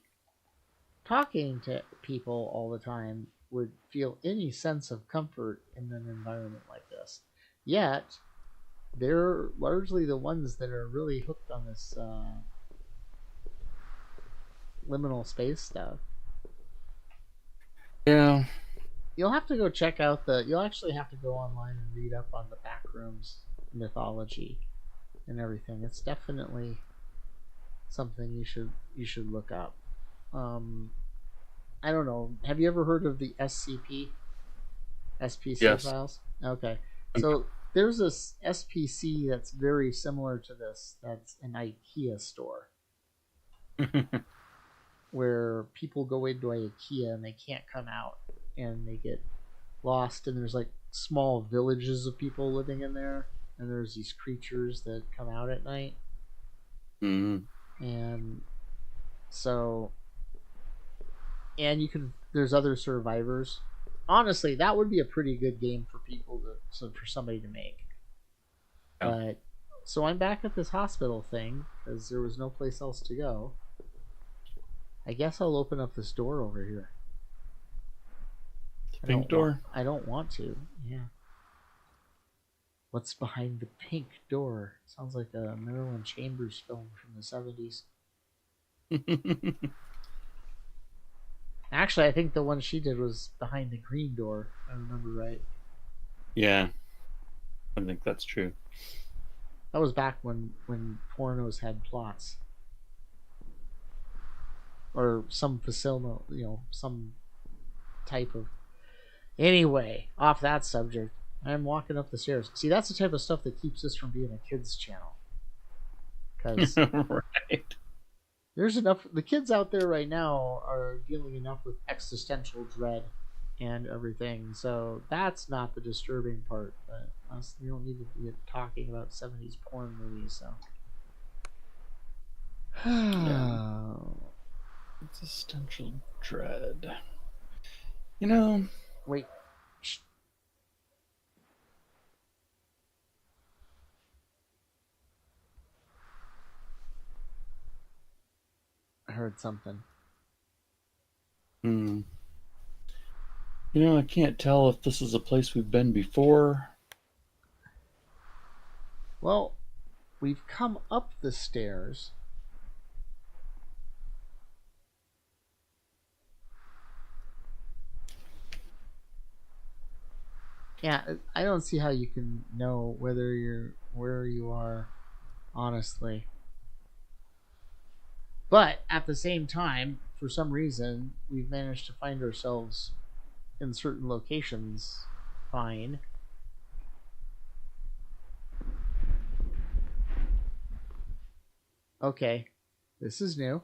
talking to people all the time, would feel any sense of comfort in an environment like this. Yet, they're largely the ones that are really hooked on this liminal space stuff. Yeah. You'll have to go check out you'll actually have to go online and read up on the backrooms mythology and everything. It's definitely something you should look up. I don't know. Have you ever heard of the SCP? SPC Yes. files? Okay. So there's this SPC that's very similar to this. That's an IKEA store. where people go into IKEA and they can't come out and they get lost, and there's like small villages of people living in there, and there's these creatures that come out at night. Mm. And so, and you can, there's other survivors. Honestly, that would be a pretty good game for people to, so for somebody to make. Yeah. But so I'm back at this hospital thing because there was no place else to go. I guess I'll open up this door over here. The pink door? I don't want to. Yeah. What's behind the pink door? Sounds like a Marilyn Chambers film from the 70s. Actually, I think the one she did was behind the green door, if I remember right. Yeah, I think that's true. That was back when pornos had plots. Or some facility, some type of... Anyway, off that subject, I'm walking up the stairs. See, that's the type of stuff that keeps this from being a kids channel. Because Right. there's enough... The kids out there right now are dealing enough with existential dread and everything. So that's not the disturbing part. But we don't need to be talking about 70s porn movies, so... Yeah. Existential dread. You know... Wait. Shh. I heard something. Hmm. You know, I can't tell if this is a place we've been before. Well, we've come up the stairs. Yeah, I don't see how you can know whether you're where you are, honestly. But at the same time, for some reason, we've managed to find ourselves in certain locations fine. Okay, this is new.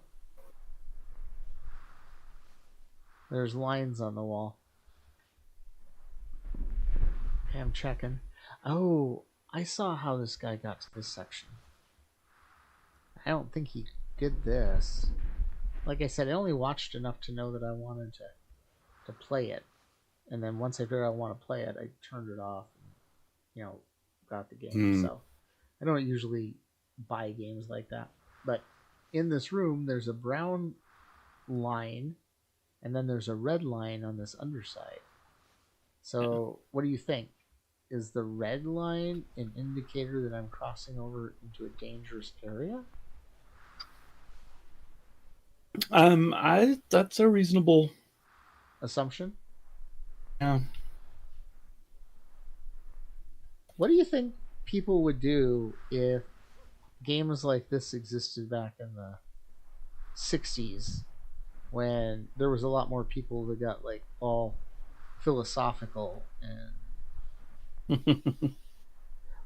There's lines on the wall. Okay, I'm checking. Oh, I saw how this guy got to this section. I don't think he did this. Like I said, I only watched enough to know that I wanted to play it. And then once I figured out I want to play it, I turned it off and, got the game. So I don't usually buy games like that. But in this room, there's a brown line, and then there's a red line on this underside. So what do you think? Is the red line an indicator that I'm crossing over into a dangerous area? That's a reasonable Assumption? Yeah. What do you think people would do if games like this existed back in the 60s when there was a lot more people that got like all philosophical and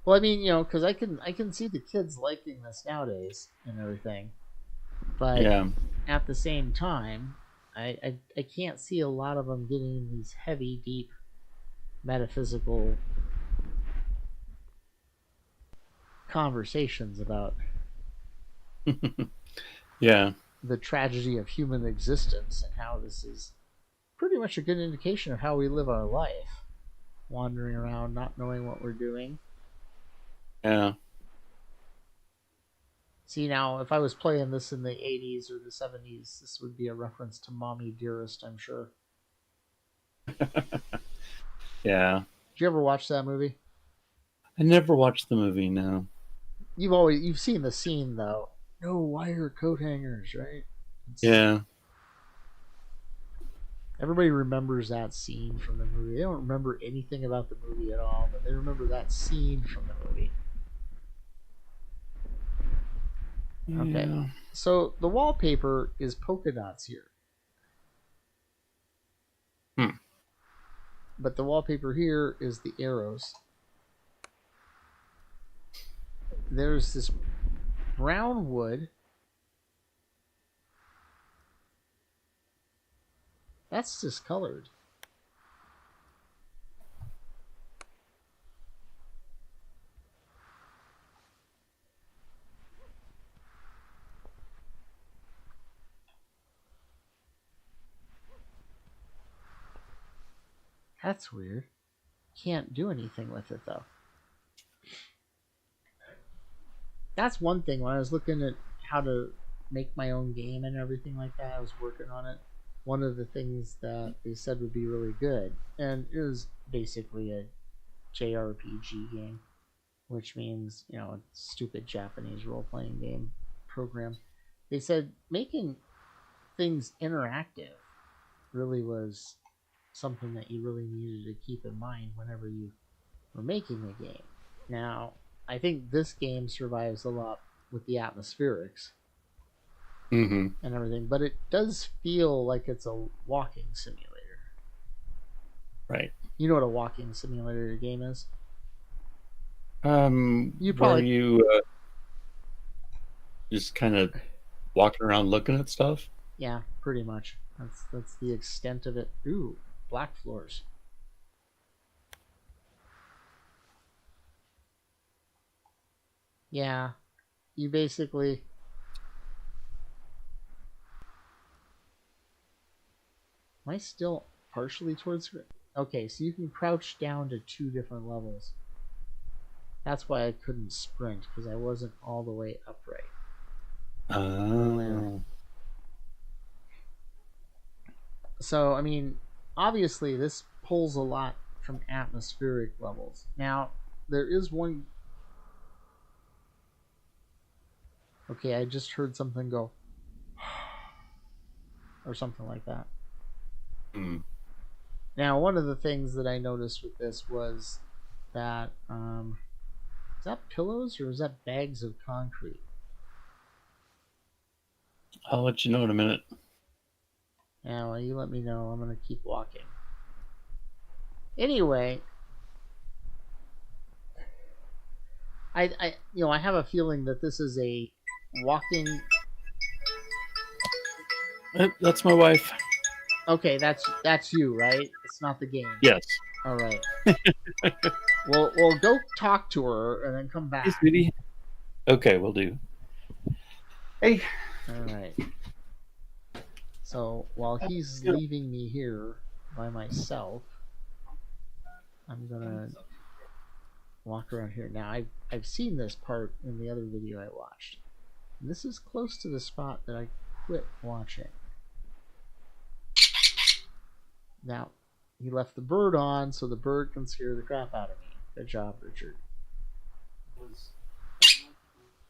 well, I mean, because I can see the kids liking this nowadays and everything, but Yeah. at the same time, I can't see a lot of them getting these heavy, deep, metaphysical conversations about Yeah. the tragedy of human existence and how this is pretty much a good indication of how we live our life, wandering around, not knowing what we're doing. Yeah. See, now, if I was playing this in the 80s or the 70s, this would be a reference to Mommy Dearest, I'm sure. Yeah. Did you ever watch that movie? I never watched the movie, no. You've seen the scene, though. No wire coat hangers, right? Yeah. Everybody remembers that scene from the movie. They don't remember anything about the movie at all, but they remember that scene from the movie. Okay. Yeah. So the wallpaper is polka dots here. But the wallpaper here is the arrows. There's this brown wood That's discolored. That's weird. Can't do anything with it though. That's one thing. When I was looking at how to make my own game and everything like that, I was working on it. One of the things that they said would be really good, and it was basically a JRPG game, which means, you know, a stupid Japanese role-playing game program. They said making things interactive really was something that you really needed to keep in mind whenever you were making a game. Now, I think this game survives a lot with the atmospherics Mm-hmm. and everything, but it does feel like it's a walking simulator. Right. You know what a walking simulator game is? You Where probably you just kind of walking around looking at stuff. Yeah, pretty much. That's the extent of it. Ooh, black floors. Yeah, you basically. Am I still partially towards? Okay, so you can crouch down to 2 different levels. That's why I couldn't sprint, because I wasn't all the way upright. Oh. So, I mean, obviously this pulls a lot from atmospheric levels. Now, there is one. Okay, I just heard something go. Or something like that. Hmm. Now, one of the things that I noticed with this was that is that pillows or is that bags of concrete? I'll let you know in a minute. Yeah, well, you let me know. I'm gonna keep walking. Anyway, I have a feeling that this is a walking. That's my wife. Okay, that's you, right? It's not the game. Yes. All right. Well, go talk to her and then come back. Hey, sweetie. Okay, we'll do. Hey. All right. So while he's leaving me here by myself, I'm gonna walk around here. Now I've seen this part in the other video I watched. And this is close to the spot that I quit watching. Now, he left the bird on so the bird can scare the crap out of me. Good job, Richard.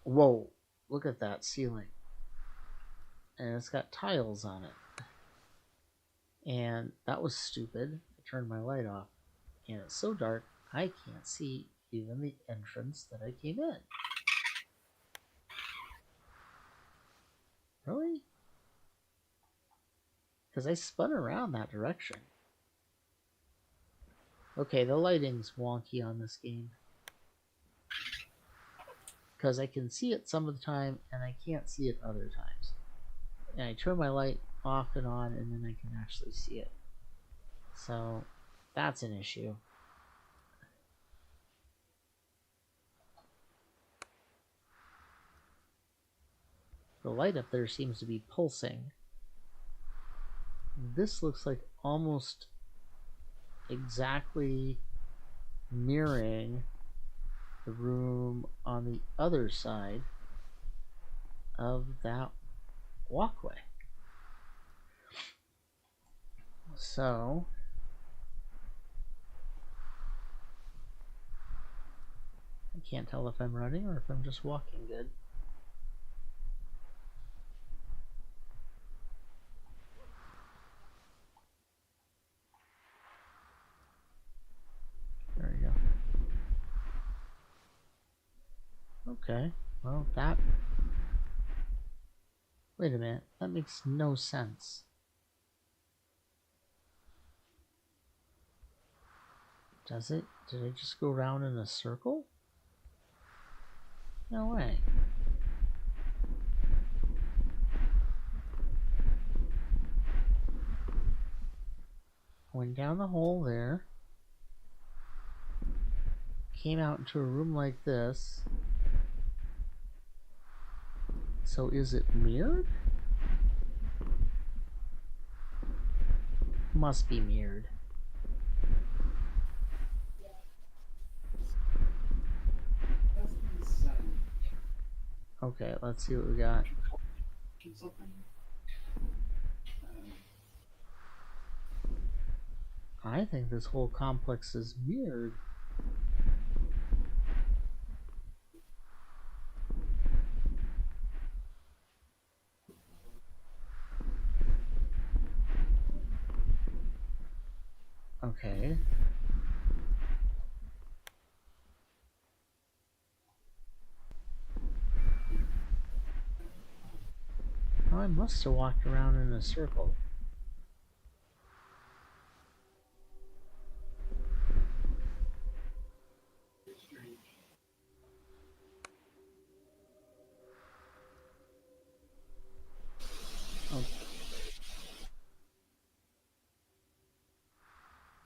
Whoa, look at that ceiling. And it's got tiles on it. And that was stupid. I turned my light off. And it's so dark, I can't see even the entrance that I came in. Really? Because I spun around that direction. Okay, the lighting's wonky on this game. Because I can see it some of the time, and I can't see it other times. And I turn my light off and on, and then I can actually see it. So, that's an issue. The light up there seems to be pulsing. This looks like almost exactly mirroring the room on the other side of that walkway. So I can't tell if I'm running or if I'm just walking good. There we go. Okay, well that... Wait a minute, that makes no sense. Does it? Did I just go around in a circle? No way. Went down the hole there. Came out into a room like this. So is it mirrored? Must be mirrored. Okay, let's see what we got. I think this whole complex is mirrored. Okay. Oh, I must have walked around in a circle.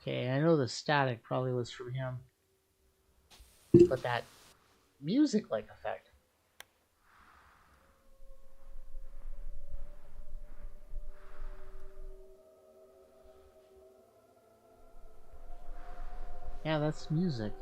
Okay, I know the static probably was from him. But that music-like effect. Yeah, that's music.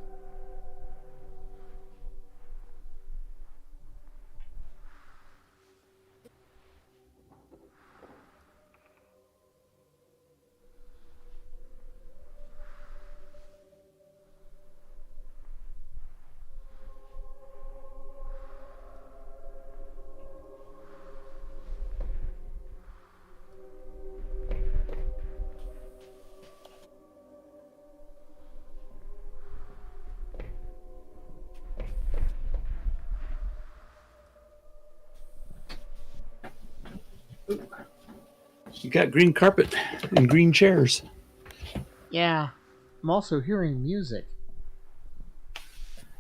You got green carpet and green chairs. Yeah, I'm also hearing music.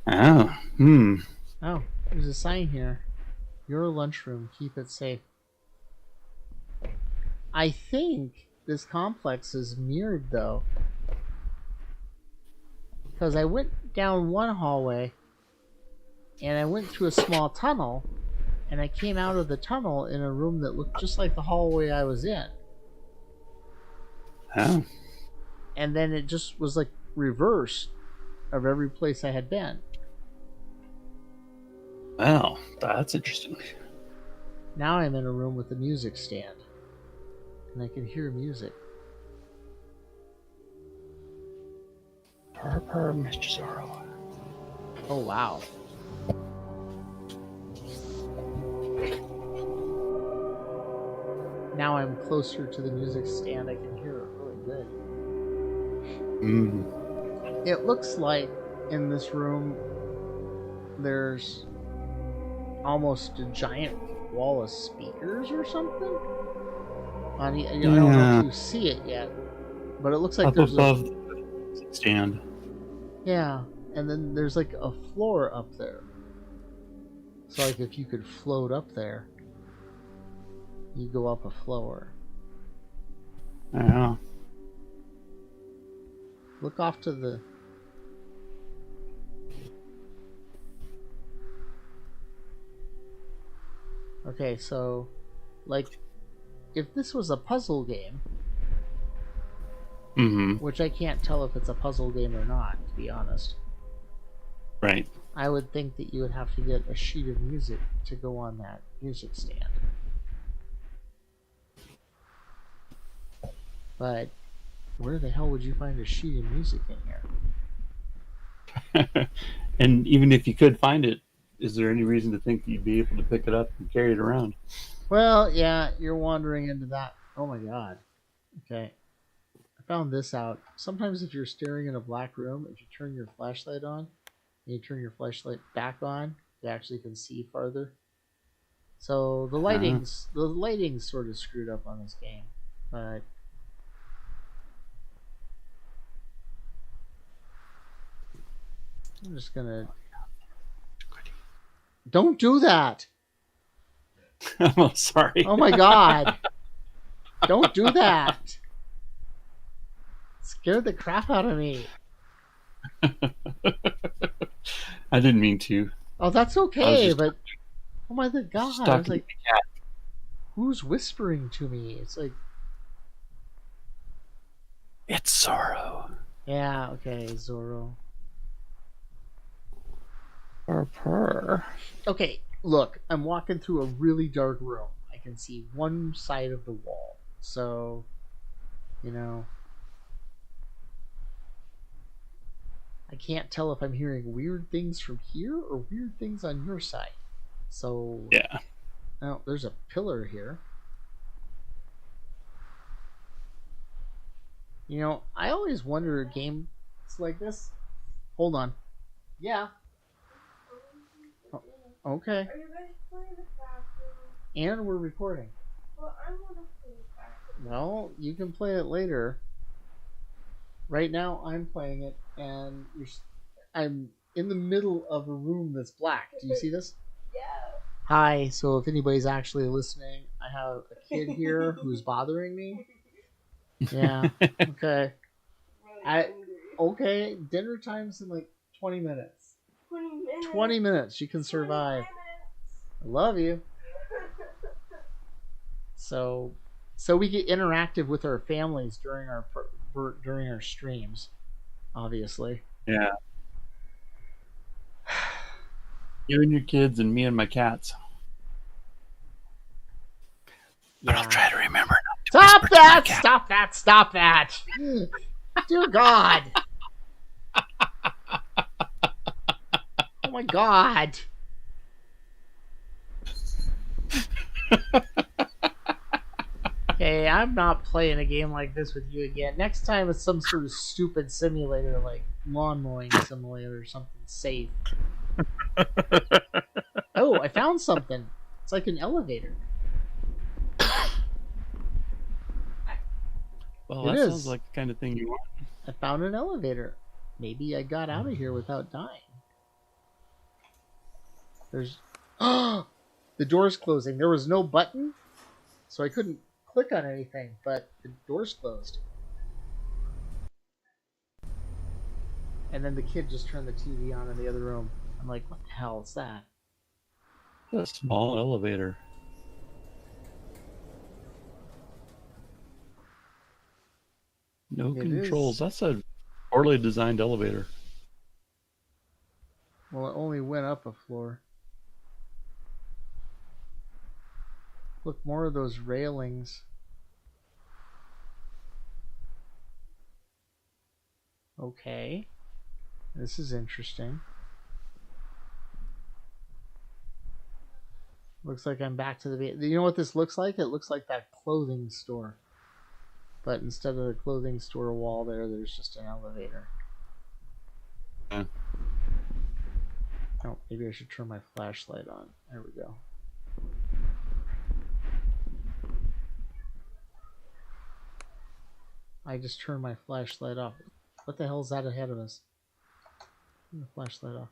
Oh, Oh, there's a sign here. Your lunchroom, keep it safe. I think this complex is mirrored though. Because I went down one hallway and I went through a small tunnel and I came out of the tunnel in a room that looked just like the hallway I was in. Oh. And then it just was like reverse of every place I had been. Wow, that's interesting. Now I'm in a room with a music stand. And I can hear music. Purr, Mr. Zorro. Oh, wow. Now I'm closer to the music stand. I can hear it really good. It looks like in this room there's almost a giant wall of speakers or something. I don't know if you see it yet, but it looks like Up there's above the stand. Yeah, and then there's like a floor up there. So like if you could float up there, you go up a floor. Yeah. Look off to the... Okay, so like if this was a puzzle game, which I can't tell if it's a puzzle game or not, to be honest. Right. I would think that you would have to get a sheet of music to go on that music stand. But where the hell would you find a sheet of music in here? And even if you could find it, is there any reason to think that you'd be able to pick it up and carry it around? Well, yeah, you're wandering into that. Oh my god. Okay. I found this out. Sometimes if you're staring in a black room, if you turn your flashlight on, and you turn your flashlight back on, you actually can see farther. So the lighting's sort of screwed up on this game. But I'm just gonna... Don't do that! I'm sorry. Oh my god! Don't do that! Scared the crap out of me. I didn't mean to. Oh, that's I was okay, just, but oh my just god, I was talking to like, the cat. who's whispering to me? It's like, It's Sorrow. yeah, okay, Zoro. Purr. Okay, look, I'm walking through a really dark room. I can see one side of the wall. So, you know, I can't tell if I'm hearing weird things from here or weird things on your side. So, Yeah. oh, there's a pillar here. You know, I always wonder games like this. Hold on. Yeah. Oh, okay. Are you guys playing the bathroom? And we're recording. Well, I want to play the bathroom. Well, you can play it later. Right now, I'm playing it, and I'm in the middle of a room that's black. Do you see this? Yeah. Hi. So if anybody's actually listening, I have a kid here who's bothering me. Yeah. Okay. Really Okay. Dinner time's in like 20 minutes. 20 minutes. 20 minutes. You can 20 survive. minutes. I love you. So we get interactive with our families during our streams, obviously. Yeah. You and your kids and me and my cats. But Yeah. I'll try to remember not to Stop whisper to my that! cat. Stop that! Stop that! Dear God! Oh my God! Okay, I'm not playing a game like this with you again. Next time it's some sort of stupid simulator like lawn mowing simulator or something safe. Oh, I found something. It's like an elevator. Well, It that is. sounds like the kind of thing you want. I found an elevator. Maybe I got out of here without dying. There's the door's closing. There was no button, so I couldn't click on anything, but the door's closed. And then the kid just turned the TV on in the other room. I'm like, what the hell is that? A small elevator. No It controls. is. That's a poorly designed elevator. Well, it only went up a floor. Look, more of those railings. Okay. This is interesting. Looks like I'm back to the... You know what this looks like? It looks like that clothing store. But instead of the clothing store wall there's just an elevator. Yeah. Oh, maybe I should turn my flashlight on. There we go. I just turned my flashlight off. What the hell is that ahead of us? Turn the flashlight off.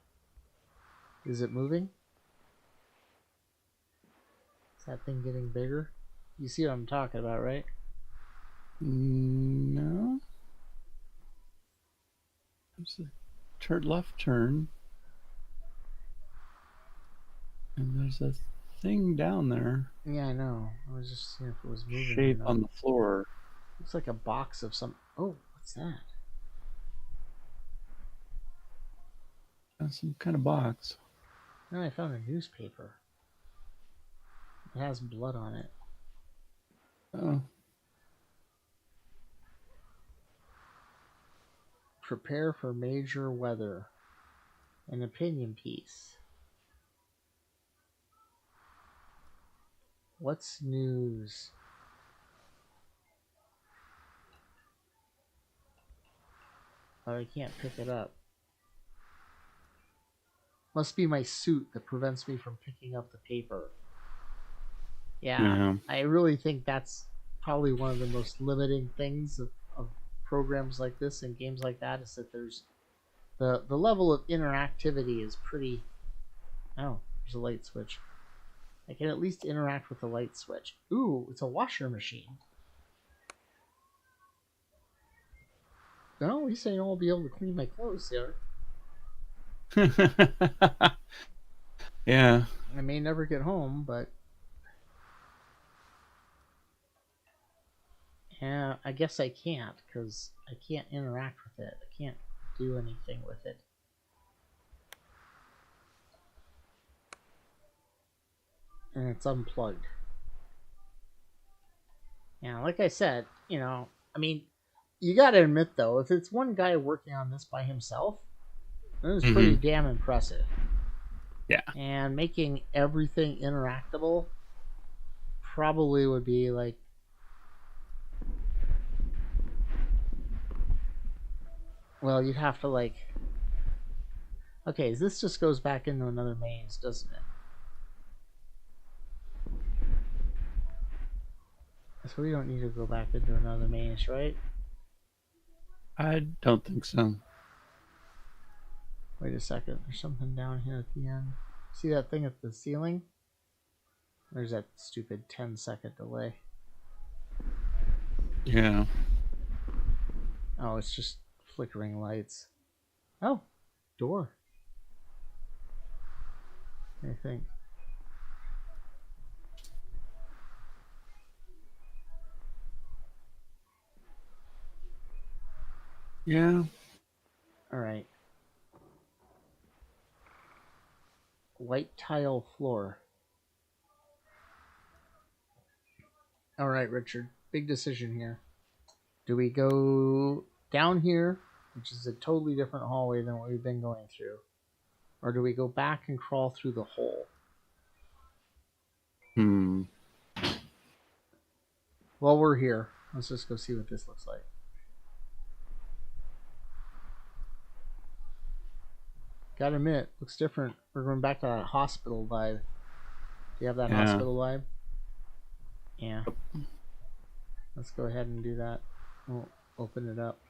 Is it moving? Is that thing getting bigger? You see what I'm talking about, right? No. It's a left turn. And there's a thing down there. Yeah, I know. I was just seeing if it was moving. Shape on the floor. Looks like a box of some... Oh, what's that? Some kind of box. Oh, I found a newspaper. It has blood on it. Oh. Prepare for major weather. An opinion piece. What's news? Oh, I can't pick it up. Must be my suit that prevents me from picking up the paper. Yeah. I really think that's probably one of the most limiting things of programs like this and games like that, is that there's the level of interactivity is pretty... Oh, there's a light switch. I can at least interact with the light switch. Ooh, it's a washer machine. Well, at least I know I'll be able to clean my clothes there. Yeah. I may never get home, but yeah, I guess I can't because I can't interact with it. I can't do anything with it. And it's unplugged. Yeah, like I said, I mean, you gotta admit though, if it's one guy working on this by himself, then it's pretty damn impressive. Yeah. And making everything interactable probably would be like, well, you'd have to like, okay, this just goes back into another maze, doesn't it? So we don't need to go back into another maze, right? I don't think so. Wait a second, there's something down here at the end. See that thing at the ceiling? There's that stupid 10-second delay. Yeah. Oh, it's just flickering lights. Oh, door. I think. Yeah. All right. White tile floor. All right, Richard. Big decision here. Do we go down here, which is a totally different hallway than what we've been going through? Or do we go back and crawl through the hole? While we're here, let's just go see what this looks like. Gotta admit, looks different. We're going back to that hospital vibe. Do you have that hospital vibe? Yeah. Let's go ahead and do that. We'll open it up.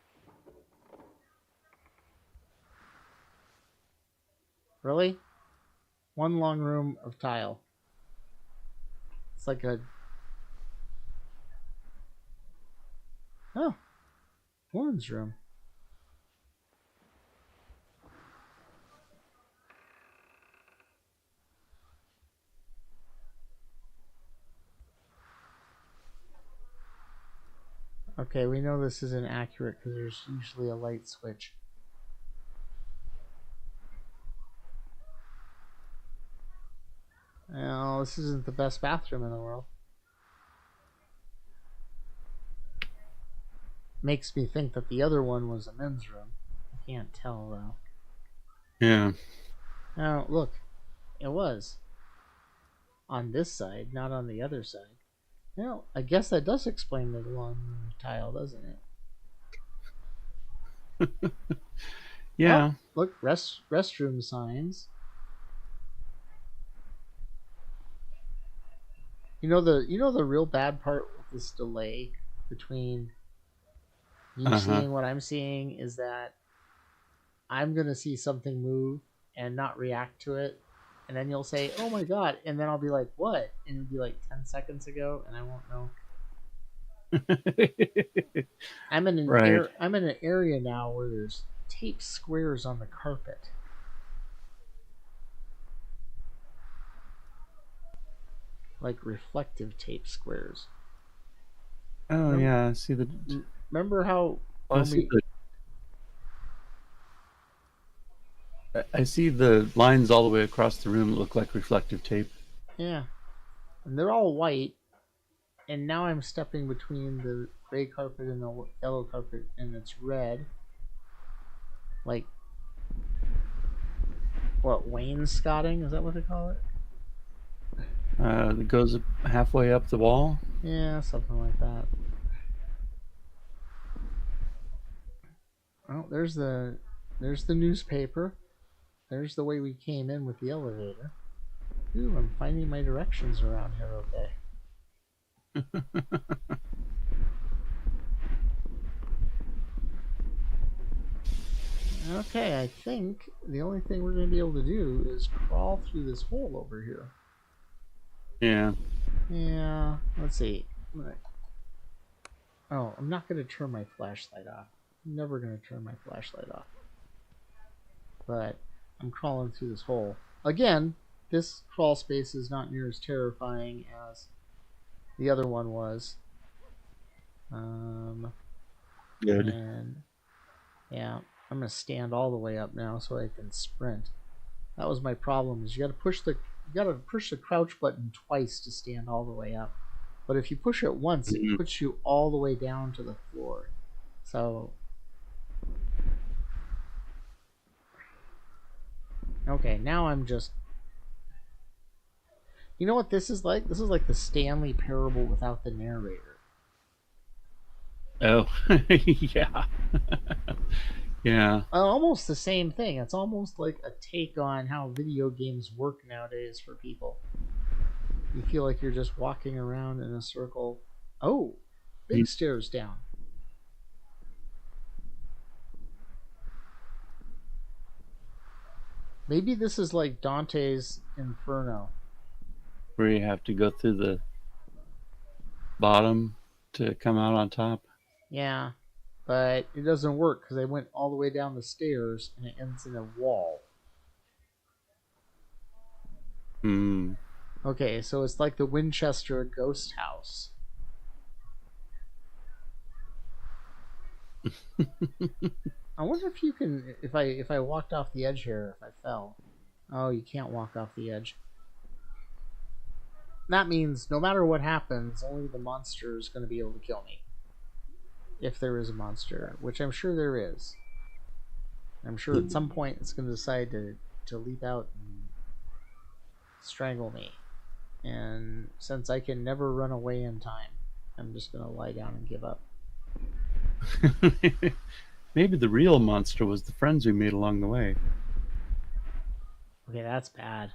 Really? One long room of tile. It's like a... Oh. Woman's room. Okay, we know this isn't accurate because there's usually a light switch. Well, this isn't the best bathroom in the world. Makes me think that the other one was a men's room. I can't tell though. Yeah. Now, look. It was. On this side, not on the other side. Well, I guess that does explain the long tile, doesn't it? Yeah. Oh, look, restroom signs. You know the real bad part with this delay between you seeing what I'm seeing is that I'm gonna see something move and not react to it, and then you'll say, "Oh my god," and then I'll be like, "What?" And it'll be like 10 seconds ago, and I won't know. I'm in an area now where there's tape squares on the carpet. Like reflective tape squares. Oh, yeah. I see the. Remember how I see the lines all the way across the room that look like reflective tape. Yeah. And they're all white. And now I'm stepping between the gray carpet and the yellow carpet, and it's red. Like, what, wainscoting? Is that what they call it? It goes halfway up the wall. Yeah, something like that. Oh, there's the newspaper. There's the way we came in with the elevator. Ooh, I'm finding my directions around here okay. Okay, I think the only thing we're going to be able to do is crawl through this hole over here. Yeah. Yeah, let's see. Oh, I'm not going to turn my flashlight off. I'm never gonna turn my flashlight off. But I'm crawling through this hole. Again, this crawl space is not near as terrifying as the other one was. Good. And yeah, I'm gonna stand all the way up now so I can sprint. That was my problem. Is you gotta push the crouch button twice to stand all the way up. But if you push it once, it puts you all the way down to the floor. So okay, now I'm just. You know what this is like? This is like the Stanley Parable without the narrator. Oh, yeah. Yeah. Almost the same thing. It's almost like a take on how video games work nowadays for people. You feel like you're just walking around in a circle. Oh, big stairs down. Maybe this is like Dante's Inferno. Where you have to go through the bottom to come out on top. Yeah, but it doesn't work because I went all the way down the stairs and it ends in a wall. Hmm. Okay, so it's like the Winchester ghost house. I wonder if you can, if I walked off the edge here, if I fell. Oh, you can't walk off the edge. That means no matter what happens, only the monster is going to be able to kill me. If there is a monster, which I'm sure there is. I'm sure at some point it's going to decide to leap out and strangle me. And since I can never run away in time, I'm just going to lie down and give up. Maybe the real monster was the friends we made along the way. Okay, that's bad.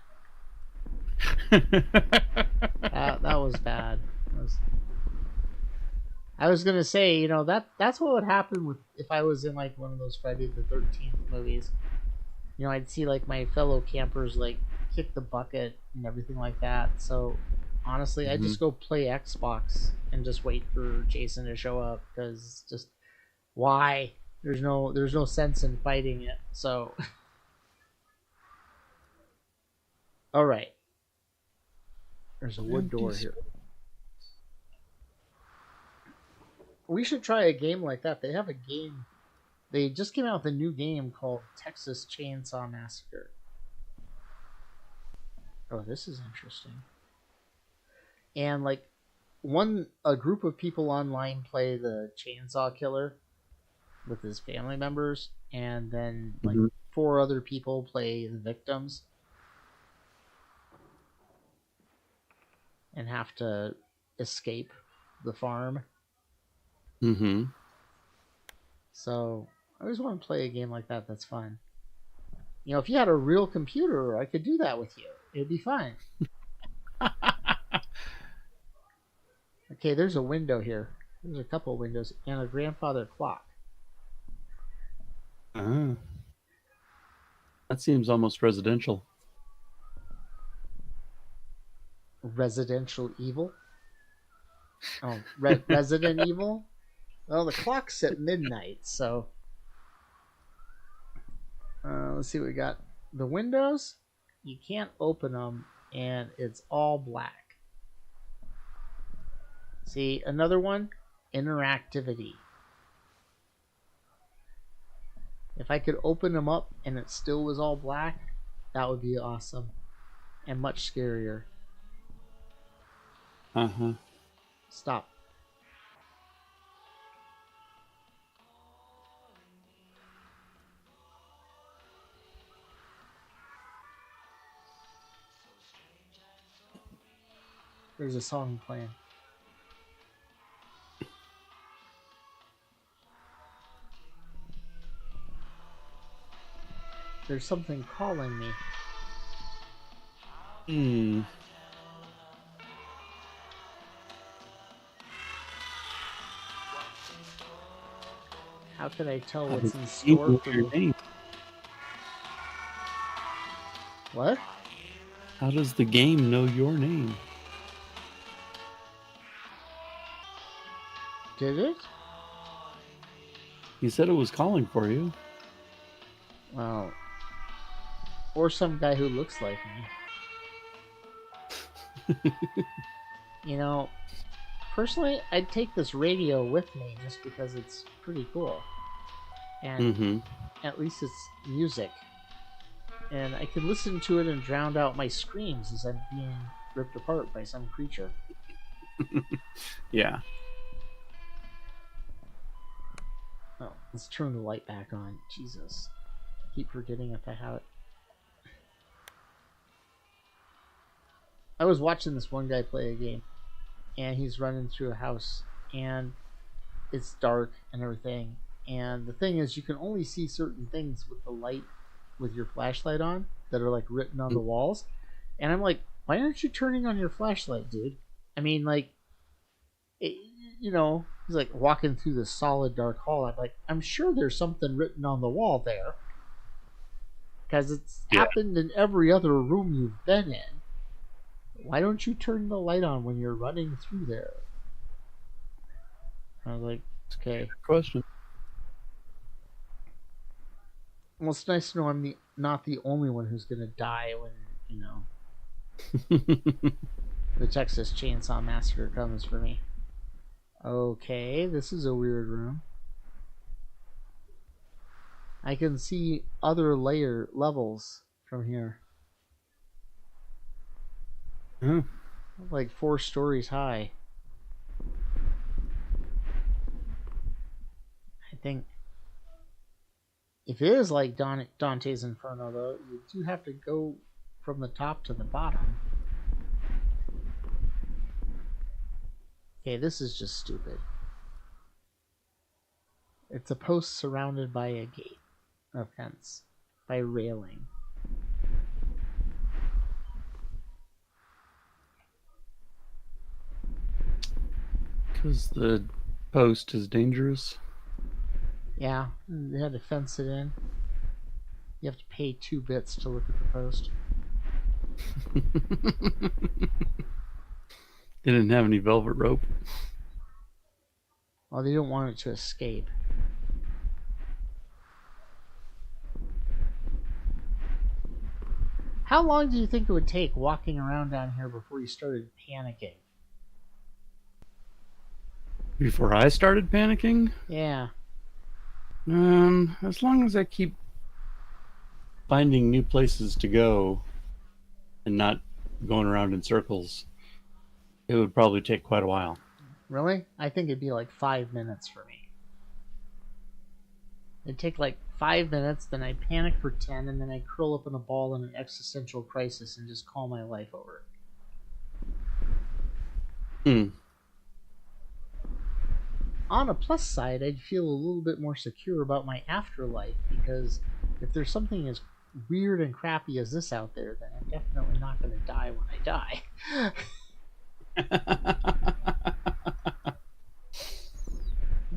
That was bad. I was gonna say, you know, that's what would happen with if I was in like one of those Friday the 13th movies. You know, I'd see like my fellow campers like kick the bucket and everything like that. So honestly, I'd just go play Xbox and just wait for Jason to show up because just why? There's no sense in fighting it. So all right. There's a wood door here. We should try a game like that. They have a game. They just came out with a new game called Texas Chainsaw Massacre. Oh, this is interesting. And like a group of people online play the chainsaw killer with his family members, and then like 4 other people play the victims and have to escape the farm. Mm-hmm. So I always want to play a game like that. That's fun. You know, if you had a real computer, I could do that with you. It'd be fine. Okay, there's a window here. There's a couple windows and a grandfather clock. That seems almost residential. Residential Evil? Oh, Resident Evil? Well, the clock's at midnight, so... let's see what we got. The windows, you can't open them, and it's all black. See, another one, interactivity. If I could open them up and it still was all black, that would be awesome. And much scarier. Uh-huh. Stop. There's a song playing. There's something calling me. Hmm. How can I tell what's in store for your me? name? What? How does the game know your name? Did it? You said it was calling for you. Well, or some guy who looks like me. You know, personally, I'd take this radio with me just because it's pretty cool. And Mm-hmm. at least it's music. And I can listen to it and drown out my screams as I'm being ripped apart by some creature. Yeah. Oh, let's turn the light back on. Jesus. I keep forgetting if I have it. I was watching this one guy play a game, and he's running through a house, and it's dark and everything. And the thing is, you can only see certain things with the light, with your flashlight on, that are like written on the walls. And I'm like, why aren't you turning on your flashlight, dude? I mean, like, it, you know, he's like walking through the solid dark hall. I'm like, I'm sure there's something written on the wall there, because it's happened in every other room you've been in. Why don't you turn the light on when you're running through there? I was like, okay. Question. Well, it's nice to know I'm not the only one who's gonna die when, you know, the Texas Chainsaw Massacre comes for me. Okay, this is a weird room. I can see other levels from here. Oh. Like 4 stories high. I think if it is like Dante's Inferno, though, you do have to go from the top to the bottom. Okay, this is just stupid. It's a post surrounded by a gate, a fence, by railing. Because the post is dangerous. Yeah, they had to fence it in. You have to pay 2 bits to look at the post. They didn't have any velvet rope. Well, they don't want it to escape. How long do you think it would take walking around down here before you started panicking? Before I started panicking? Yeah. As long as I keep finding new places to go and not going around in circles, it would probably take quite a while. Really? I think it'd be like 5 minutes for me. It'd take like 5 minutes, then I'd panic for 10, and then I'd curl up in a ball in an existential crisis and just call my life over. On a plus side, I'd feel a little bit more secure about my afterlife, because if there's something as weird and crappy as this out there, then I'm definitely not going to die when I die.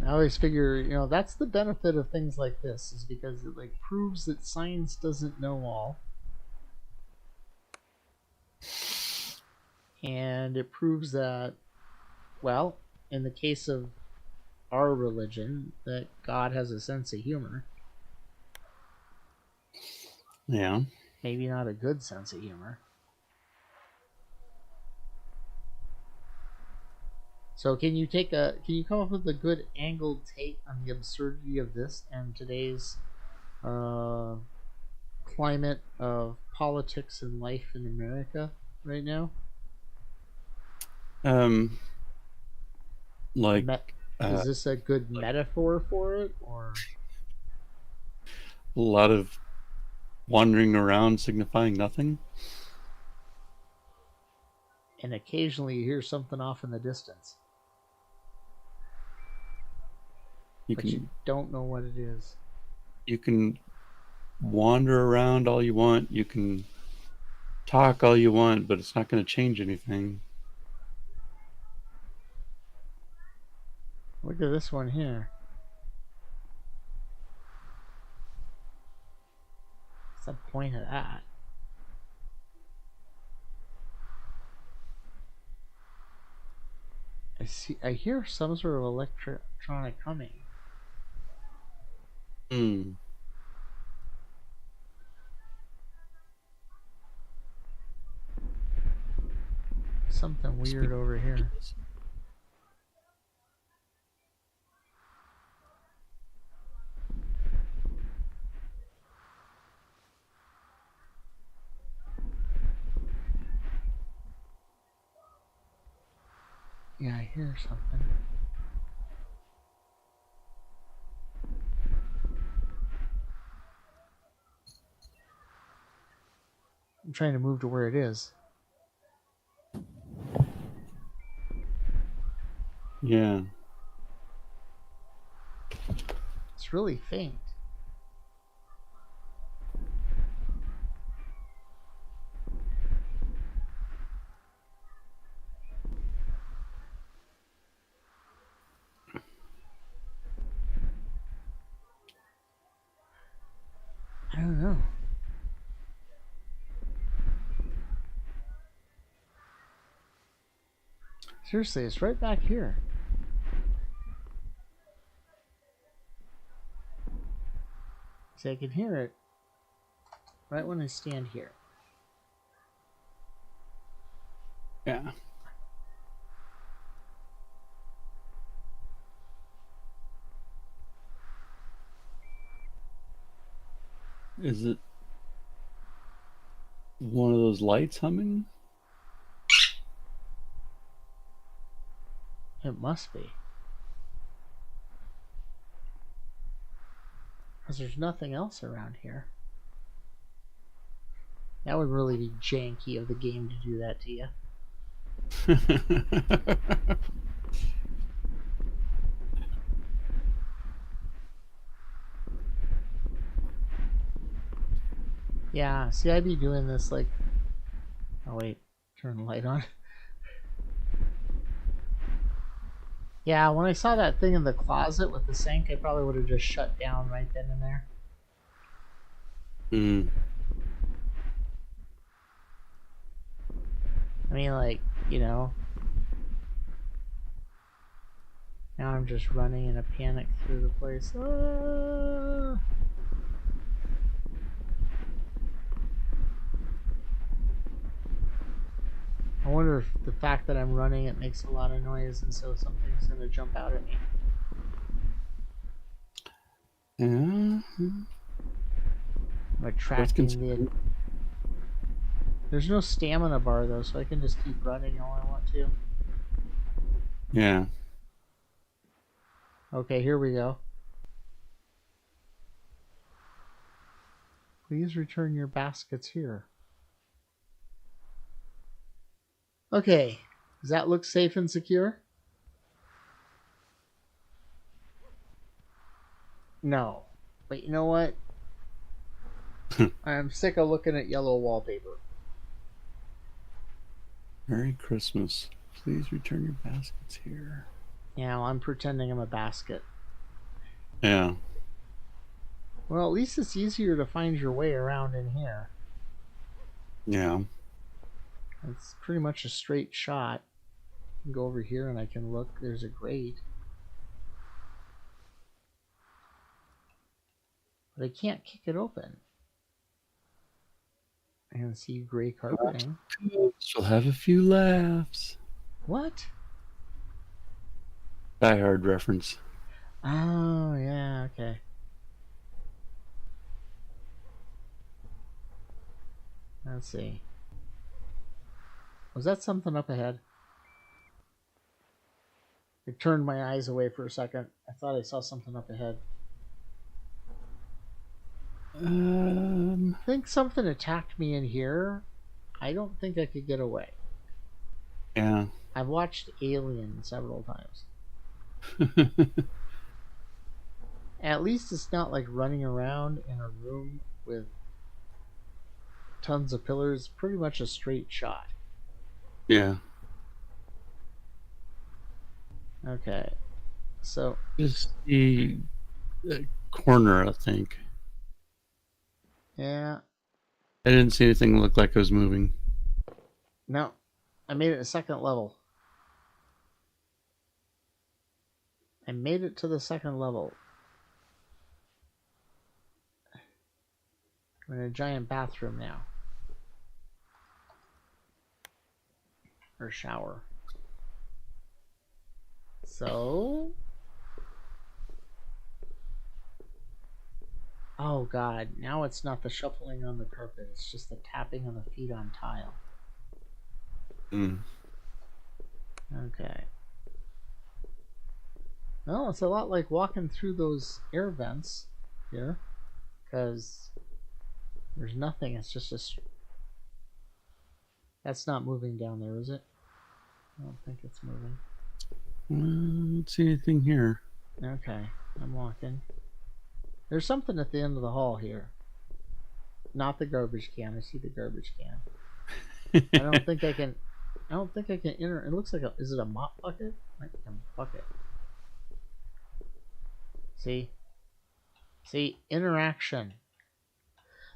I always figure, you know, that's the benefit of things like this, is because it like proves that science doesn't know all. And it proves that, well, in the case of our religion, that God has a sense of humor. Yeah. Maybe not a good sense of humor. So can you come up with a good angled take on the absurdity of this and today's climate of politics and life in America right now? Is this a good metaphor for it, or a lot of wandering around signifying nothing? And occasionally you hear something off in the distance. You don't know what it is. You can wander around all you want. You can talk all you want, but it's not going to change anything. Look at this one here. What's the point of that? I hear some sort of electronic humming. Hmm. Something weird over here. Yeah, I hear something. I'm trying to move to where it is. Yeah. It's really faint. I don't know. Seriously, it's right back here. See, I can hear it right when I stand here. Yeah. Is it one of those lights humming? It must be. Because there's nothing else around here. That would really be janky of the game to do that to you. Yeah, see, I'd be doing this like... Oh, wait. Turn the light on. Yeah, when I saw that thing in the closet with the sink, I probably would have just shut down right then and there. Hmm. I mean, like, you know... Now I'm just running in a panic through the place. Ah! I wonder if the fact that I'm running, it makes a lot of noise, and so something's going to jump out at me. Yeah. I'm attracting the... There's no stamina bar, though, so I can just keep running all I want to. Yeah. Okay, here we go. Please return your baskets here. Okay, does that look safe and secure? No. But you know what? I'm sick of looking at yellow wallpaper. Merry Christmas. Please return your baskets here. Yeah, well, I'm pretending I'm a basket. Yeah. Well, at least it's easier to find your way around in here. Yeah. It's pretty much a straight shot. I can go over here and I can look. There's a grate. But I can't kick it open. I can see gray carpeting. She'll have a few laughs. What? Die Hard reference. Oh, yeah, okay. Let's see. Was that something up ahead? I turned my eyes away for a second. I thought I saw something up ahead. I think something attacked me in here. I don't think I could get away. Yeah. I've watched Alien several times. At least it's not like running around in a room with tons of pillars. Pretty much a straight shot. Yeah. Okay. So... Just the corner, I think. Yeah. I didn't see anything look like it was moving. No. I made it a second level. I made it to the second level. We're in a giant bathroom now. Or shower. So... Oh god, now it's not the shuffling on the carpet, it's just the tapping of the feet on tile. Mm. Okay. Well, it's a lot like walking through those air vents here, because there's nothing, it's just a... That's not moving down there, is it? I don't think it's moving. I don't see anything here. Okay, I'm walking. There's something at the end of the hall here. Not the garbage can. I see the garbage can. I don't think I can enter. It looks like a... Is it a mop bucket? Might be a bucket. See? See? Interaction.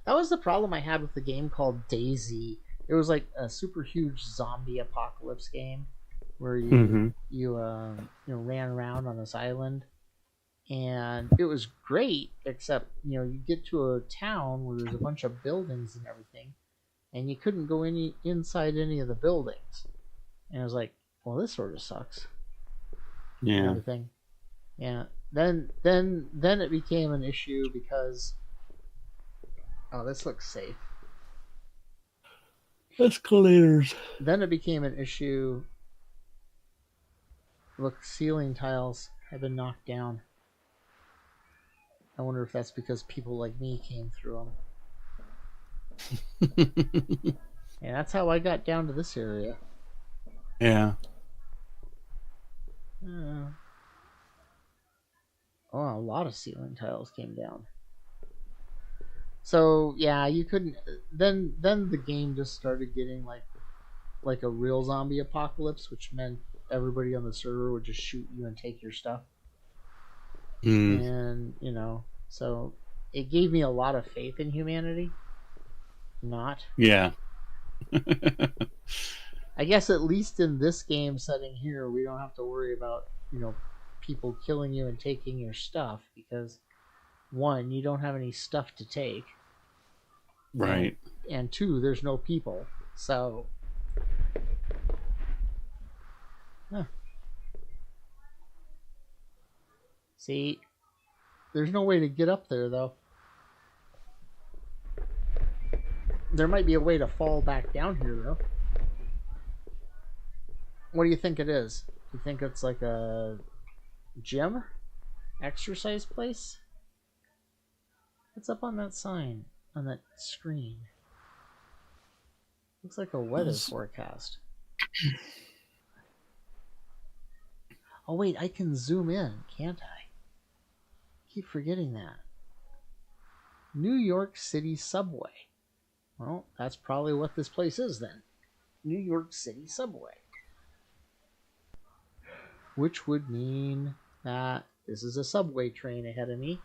That was the problem I had with the game called DayZ. It was like a super huge zombie apocalypse game where you ran around on this island, and it was great, except you get to a town where there's a bunch of buildings and everything, and you couldn't go inside any of the buildings, and I was like, well, this sort of sucks. Yeah. And everything. Yeah. Then it became an issue because... Oh, this looks safe. Escalators. Then it became an issue. Look, ceiling tiles have been knocked down. I wonder if that's because people like me came through them. Yeah, that's how I got down to this area. Yeah. Oh, a lot of ceiling tiles came down. So yeah, you couldn't. Then the game just started getting like a real zombie apocalypse, which meant everybody on the server would just shoot you and take your stuff. And so it gave me a lot of faith in humanity. Not. Yeah. I guess at least in this game setting here, we don't have to worry about people killing you and taking your stuff, because one, you don't have any stuff to take. Right. And two, there's no people. So... Huh. See, there's no way to get up there, though. There might be a way to fall back down here, though. What do you think it is? Do you think it's like a gym? Exercise place? What's up on that sign? On that screen? Looks like a weather forecast. Oh wait, I can zoom in, can't I? Keep forgetting that. New York City Subway. Well, that's probably what this place is then. New York City Subway. Which would mean that this is a subway train ahead of me.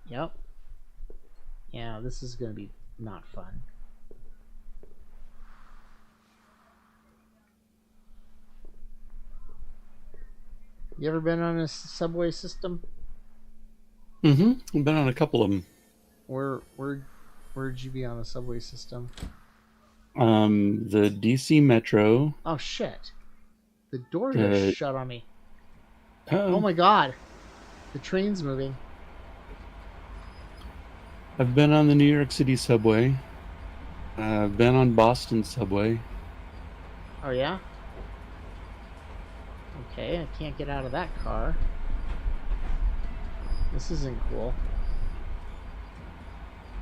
Yep. Yeah, this is going to be not fun. You ever been on a subway system? I've been on a couple of them. Where'd you be on a subway system? The DC Metro. Oh shit! The door just shut on me. Oh Oh my god! The train's moving. I've been on the New York City subway. I've been on Boston subway. Oh yeah? Okay, I can't get out of that car. This isn't cool.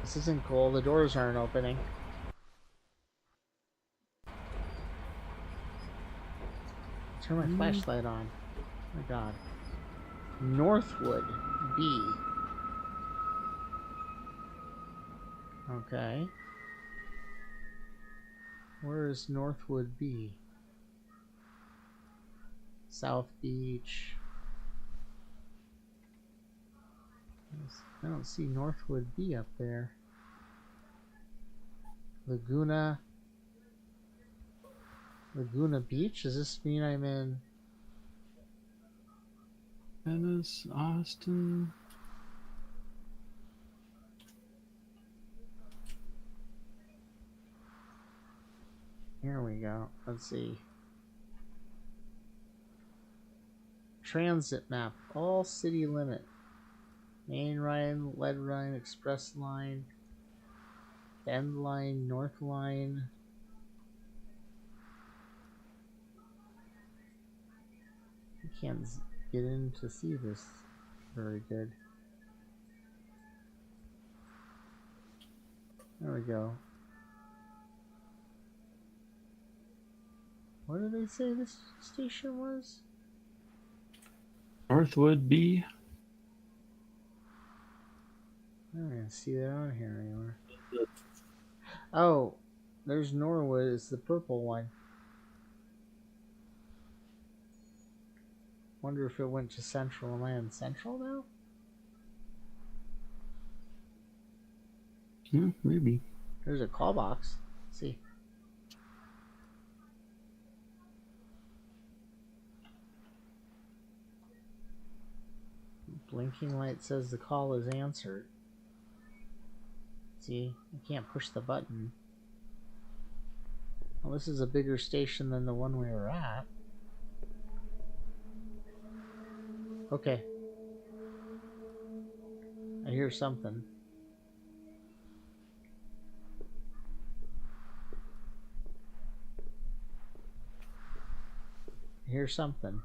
This isn't cool. The doors aren't opening. Turn my flashlight on. Oh my god. Northwood B. Okay. Where is Northwood B? South Beach. I don't see Northwood B up there. Laguna Beach? Does this mean I'm in Venice, Austin. let's see. Transit map. All city limit. Main line, lead line, express line, Bend line, North line. I can't get in to see this very good. There we go. What did they say this station was? Northwood B. I don't even see that on here anymore. Oh, there's Norwood. It's the purple one. Wonder if it went to Central. Am I in Central now? Yeah, maybe. There's a call box. Let's see. Blinking light says the call is answered. See, I can't push the button. Well, this is a bigger station than the one we were at. Okay. I hear something. I hear something.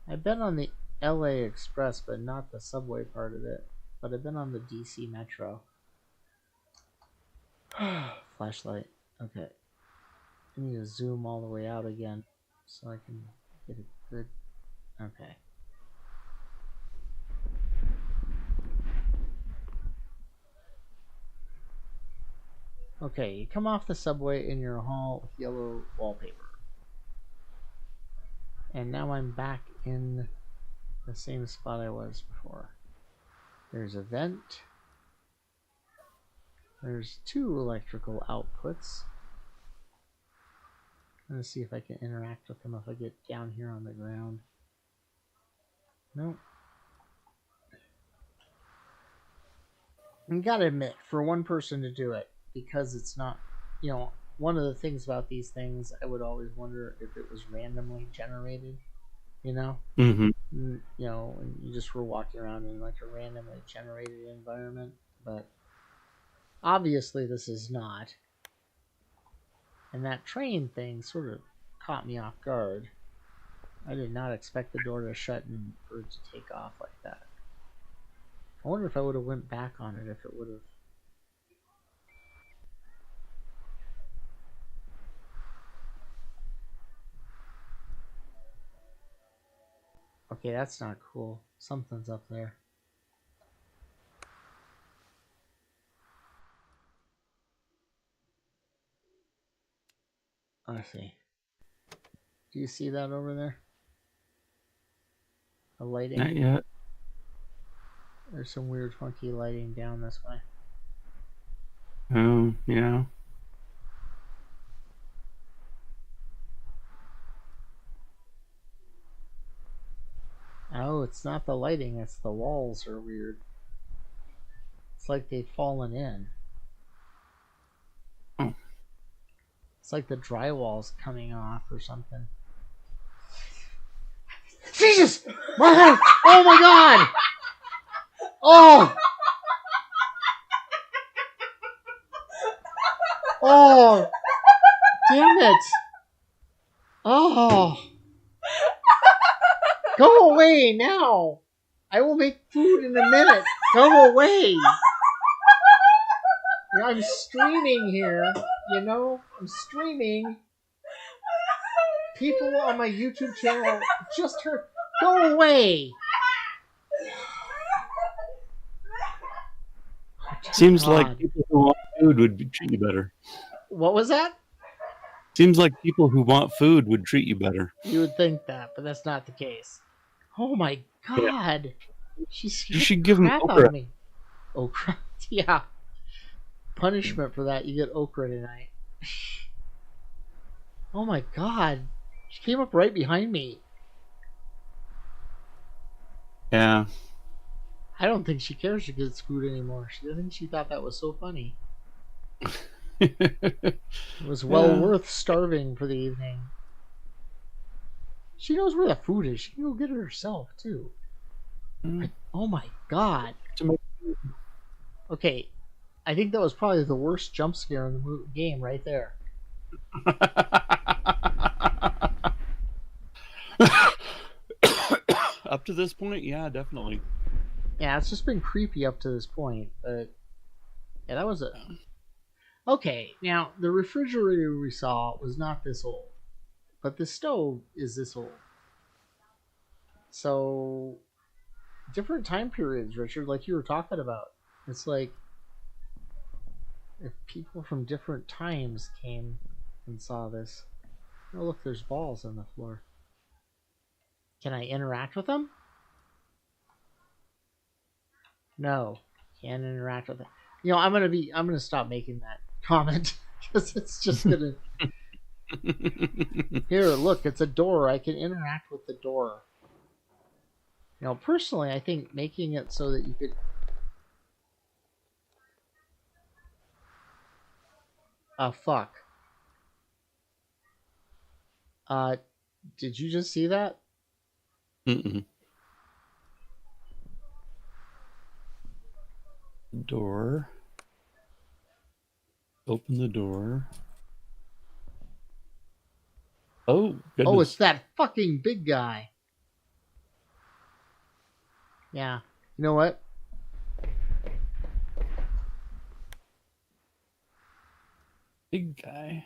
I've been on the LA Express, but not the subway part of it. But I've been on the DC Metro. Flashlight. Okay. I need to zoom all the way out again so I can get a good... Okay. Okay, you come off the subway in your hall with yellow wallpaper. And now I'm back in the same spot I was before. There's a vent. There's 2 electrical outputs. I'm gonna see if I can interact with them if I get down here on the ground. Nope. I gotta admit, for one person to do it, because it's not, you know, one of the things about these things, I would always wonder if it was randomly generated, you know? Mm-hmm. You know, and you just were walking around in like a randomly generated environment, but obviously this is not. And that train thing sort of caught me off guard. I did not expect the door to shut and for it to take off like that. I wonder if I would have went back on it, if it would have. Okay, that's not cool. Something's up there. I see. Do you see that over there? The lighting? Not yet. There's some weird funky lighting down this way. Oh, yeah. Oh, it's not the lighting, it's the walls are weird. It's like they've fallen in. Oh. It's like the drywall's coming off or something. Jesus! Oh my god! Oh! Oh! Damn it! Oh! Go away now! I will make food in a minute. Go away! I'm streaming here, you know? I'm streaming. People on my YouTube channel just heard. Go away! Seems God. like people who want food would treat you better. What was that? Seems like people who want food would treat you better. You would think that, but that's not the case. Oh my god! She scared You should the give them crap out okra. of me. Okra? Yeah. Punishment for that, you get okra tonight. Oh my god. She came up right behind me. Yeah. I don't think she cares she gets food anymore. I think she thought that was so funny. It was well Yeah. worth starving for the evening. She knows where the food is. She can go get it herself, too. Mm. Oh my god. To make- Okay, I think that was probably the worst jump scare in the game right there. Up to this point, yeah, definitely. Yeah, it's just been creepy up to this point, but yeah, that was a... Okay, now, the refrigerator we saw was not this old, but the stove is this old. So, different time periods, Richard, like you were talking about. It's like if people from different times came and saw this. Oh, look, there's balls on the floor. Can I interact with them? No, can't interact with them. You know, I'm gonna stop making that comment because it's just gonna. Here, look, it's a door. I can interact with the door. You know, personally, I think making it so that you could. Fuck. Uh, did you just see that? Mm-mm. Door. Open the door. Oh, goodness. Oh, it's that fucking big guy. Yeah. You know what? Big guy.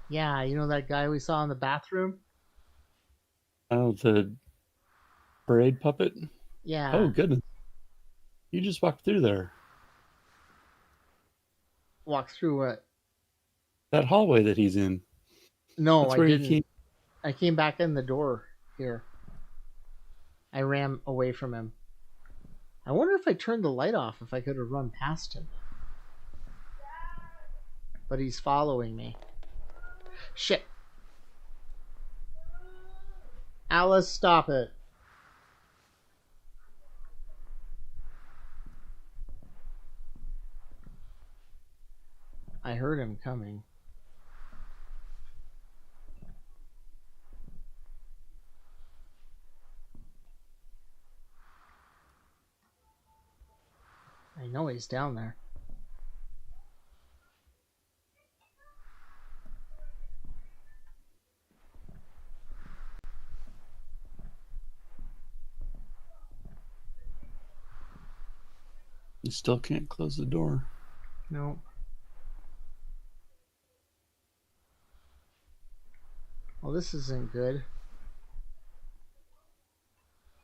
Yeah, you know that guy we saw in the bathroom? Oh, the parade puppet? Yeah. Oh, goodness. You just walked through there. Walk through what? That hallway that he's in. No, That's I where he didn't. came. I came back in the door here. I ran away from him. I wonder if I turned the light off if I could have run past him. But he's following me. Shit. Alice, stop it. I heard him coming. I know he's down there. You still can't close the door. No. Well, this isn't good.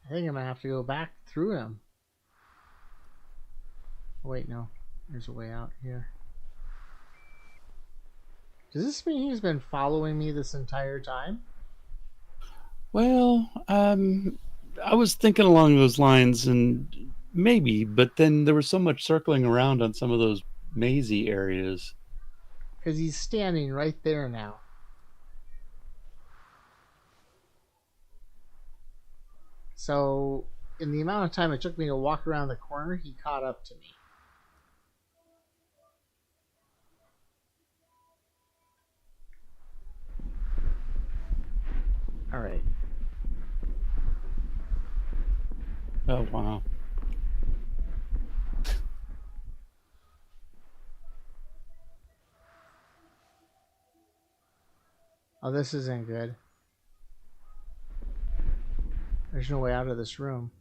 I think I'm gonna have to go back through him. Oh, wait, no. There's a way out here. Does this mean he's been following me this entire time? Well, I was thinking along those lines, and maybe, but then there was so much circling around on some of those mazy areas. Because he's standing right there now. So, in the amount of time it took me to walk around the corner, he caught up to me. Alright. Oh, wow. Oh, this isn't good. There's no way out of this room.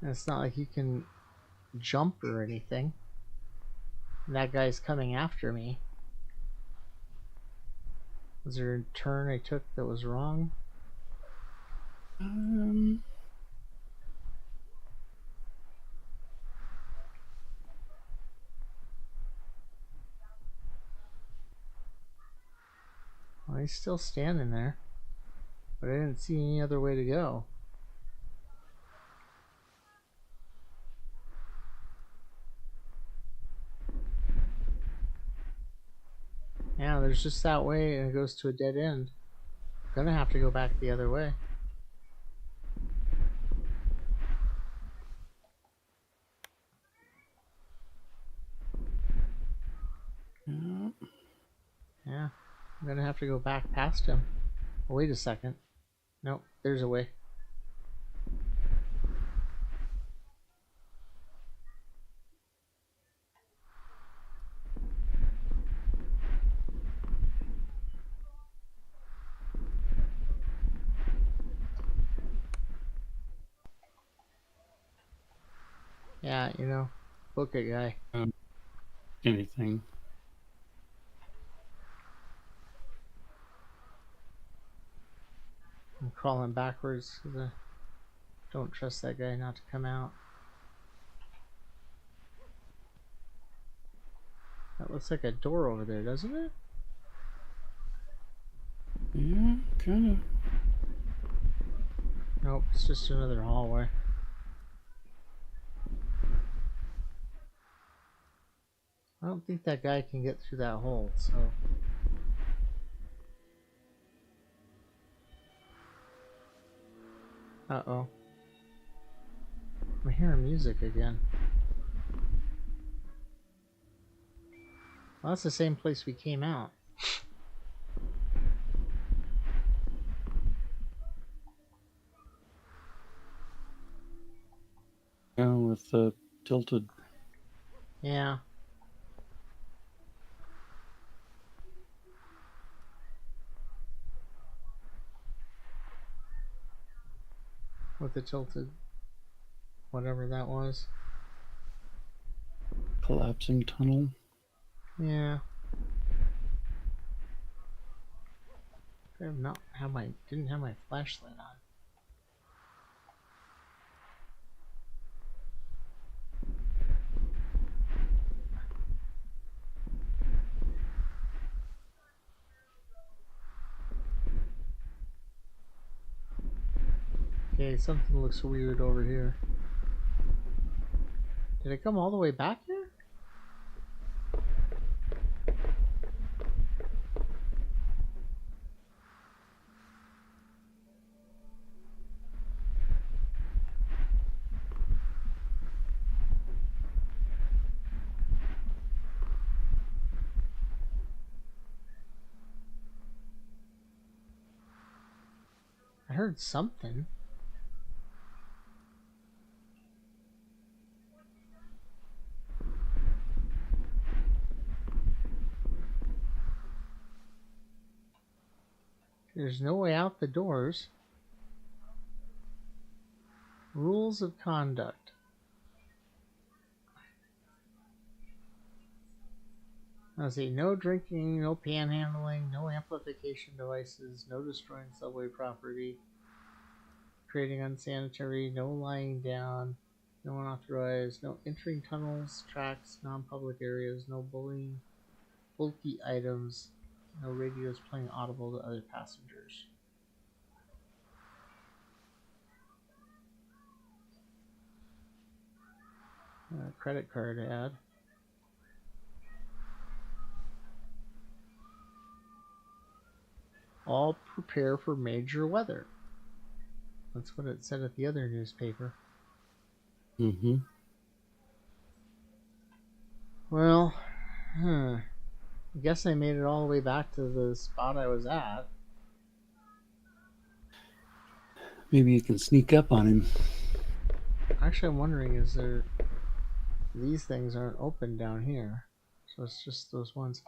And it's not like you can jump or anything. And that guy's coming after me. Was there a turn I took that was wrong? Well, he's still standing there. But I didn't see any other way to go. it's just that way and it goes to a dead end. Gonna have to go back the other way. Yeah. Yeah, I'm gonna have to go back past him. Oh, wait a second. Nope, there's a way. Yeah, you know, book it, guy. Anything. I'm crawling backwards because I don't trust that guy not to come out. That looks like a door over there, doesn't it? Yeah, kind of. Nope, it's just another hallway. I don't think that guy can get through that hole, so... Uh-oh. I'm hearing music again. Well, that's the same place we came out. Yeah, with the tilted. Yeah. With the tilted... whatever that was. Collapsing tunnel. Yeah. I have not have my didn't have my flashlight on. Okay, something looks weird over here. Did it come all the way back here? I heard something. There's no way out the doors. Rules of conduct. Let's see, no drinking, no panhandling, no amplification devices, no destroying subway property, creating unsanitary, no lying down, no unauthorized, no entering tunnels, tracks, non-public areas, no bullying, bulky items, no radios playing audible to other passengers. Credit card ad. All prepare for major weather. That's what it said at the other newspaper. Mm-hmm. Well, I guess I made it all the way back to the spot I was at. Maybe you can sneak up on him. Actually, I'm wondering, is there... These things aren't open down here. So it's just those ones.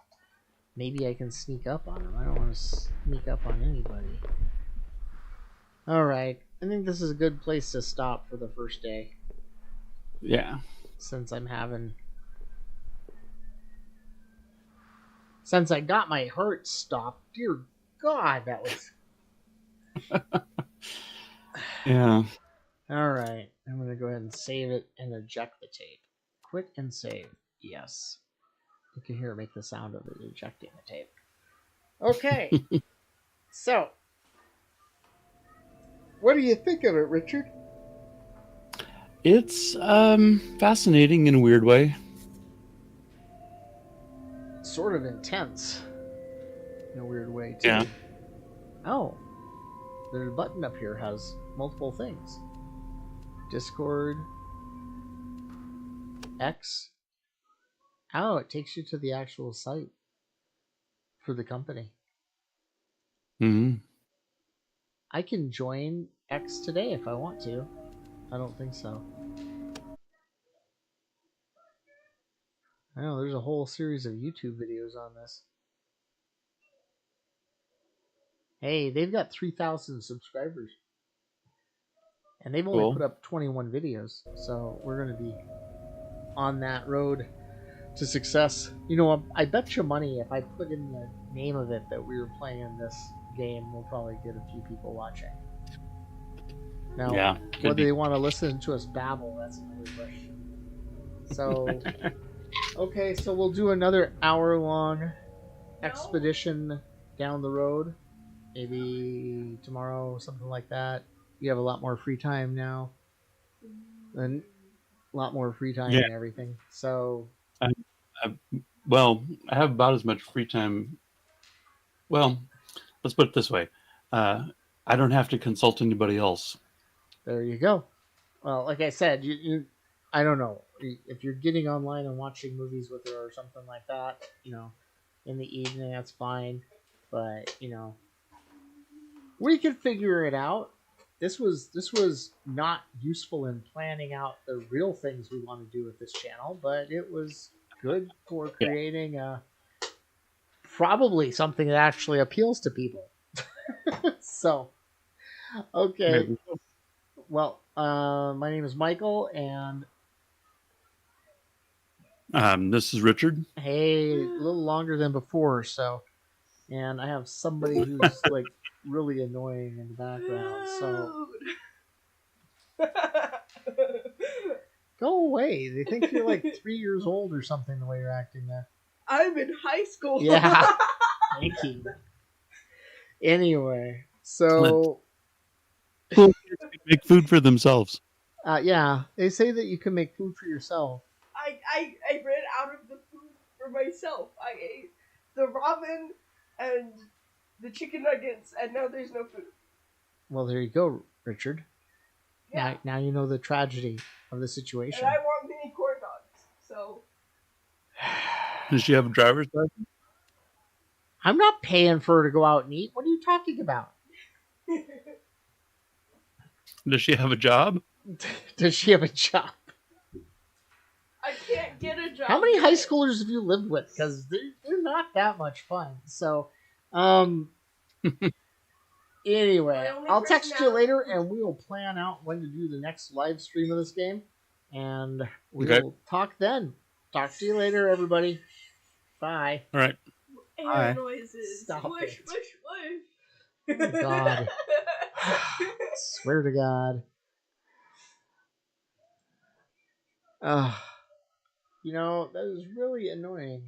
Maybe I can sneak up on them. I don't want to sneak up on anybody. Alright, I think this is a good place to stop for the first day. Yeah. Since I'm having... Since I got my heart stopped. Dear God, that was... Yeah. Alright, I'm going to go ahead and save it and eject the tape. Quit and save. Yes. You can hear it make the sound of it ejecting the tape. Okay. So, what do you think of it, Richard? It's fascinating in a weird way. Sort of intense. in a weird way too. Yeah. Oh, the button up here has multiple things. Discord, X. Oh, it takes you to the actual site for the company. Hmm. I can join X today if I want to. I don't think so. I know there's a whole series of YouTube videos on this. Hey, they've got 3,000 subscribers. And they've only Cool. put up 21 videos. So we're going to be on that road to success. You know, I bet you money if I put in the name of it that we were playing this game, we'll probably get a few people watching. Now, Yeah. whether they want to listen to us babble, that's another question. So, okay, so we'll do another hour-long expedition down the road. Maybe tomorrow, something like that. You have a lot more free time now. And a lot more free time Yeah. and everything. So, Well, I have about as much free time. Well, let's put it this way. I don't have to consult anybody else. there you go. Well, like I said, I don't know if you're getting online and watching movies with her or something like that. In the evening, that's fine. But we could figure it out. This was not useful in planning out the real things we want to do with this channel, but it was good for Yeah. creating probably something that actually appeals to people. So, okay. Maybe. Well, my name is Michael, and This is Richard. hey, a little longer than before, so, and I have somebody who's like really annoying in the background, so go away. They think you're like 3 years old or something the way you're acting there. I'm in high school. Yeah. Thank you. Anyway, so People can make food for themselves. yeah, they say that you can make food for yourself. I ran out of the food for myself. I ate the ramen and the chicken nuggets, and now there's no food. Well, there you go, Richard. Yeah. Now you know the tragedy of the situation. And I want mini corn dogs. So Does she have a driver's license? I'm not paying for her to go out and eat. What are you talking about? Does she have a job? Does she have a job? I can't get a job. How many high yet. schoolers have you lived with? Because they're not that much fun. So, anyway, My only I'll text you personality- later, and we will plan out when to do the next live stream of this game, and we Okay. will talk then. Talk to you later, everybody. Bye. All right. Air Hi. noises. Stop Whoosh, it. whoosh, whoosh. Oh, God. Swear to God. That is really annoying.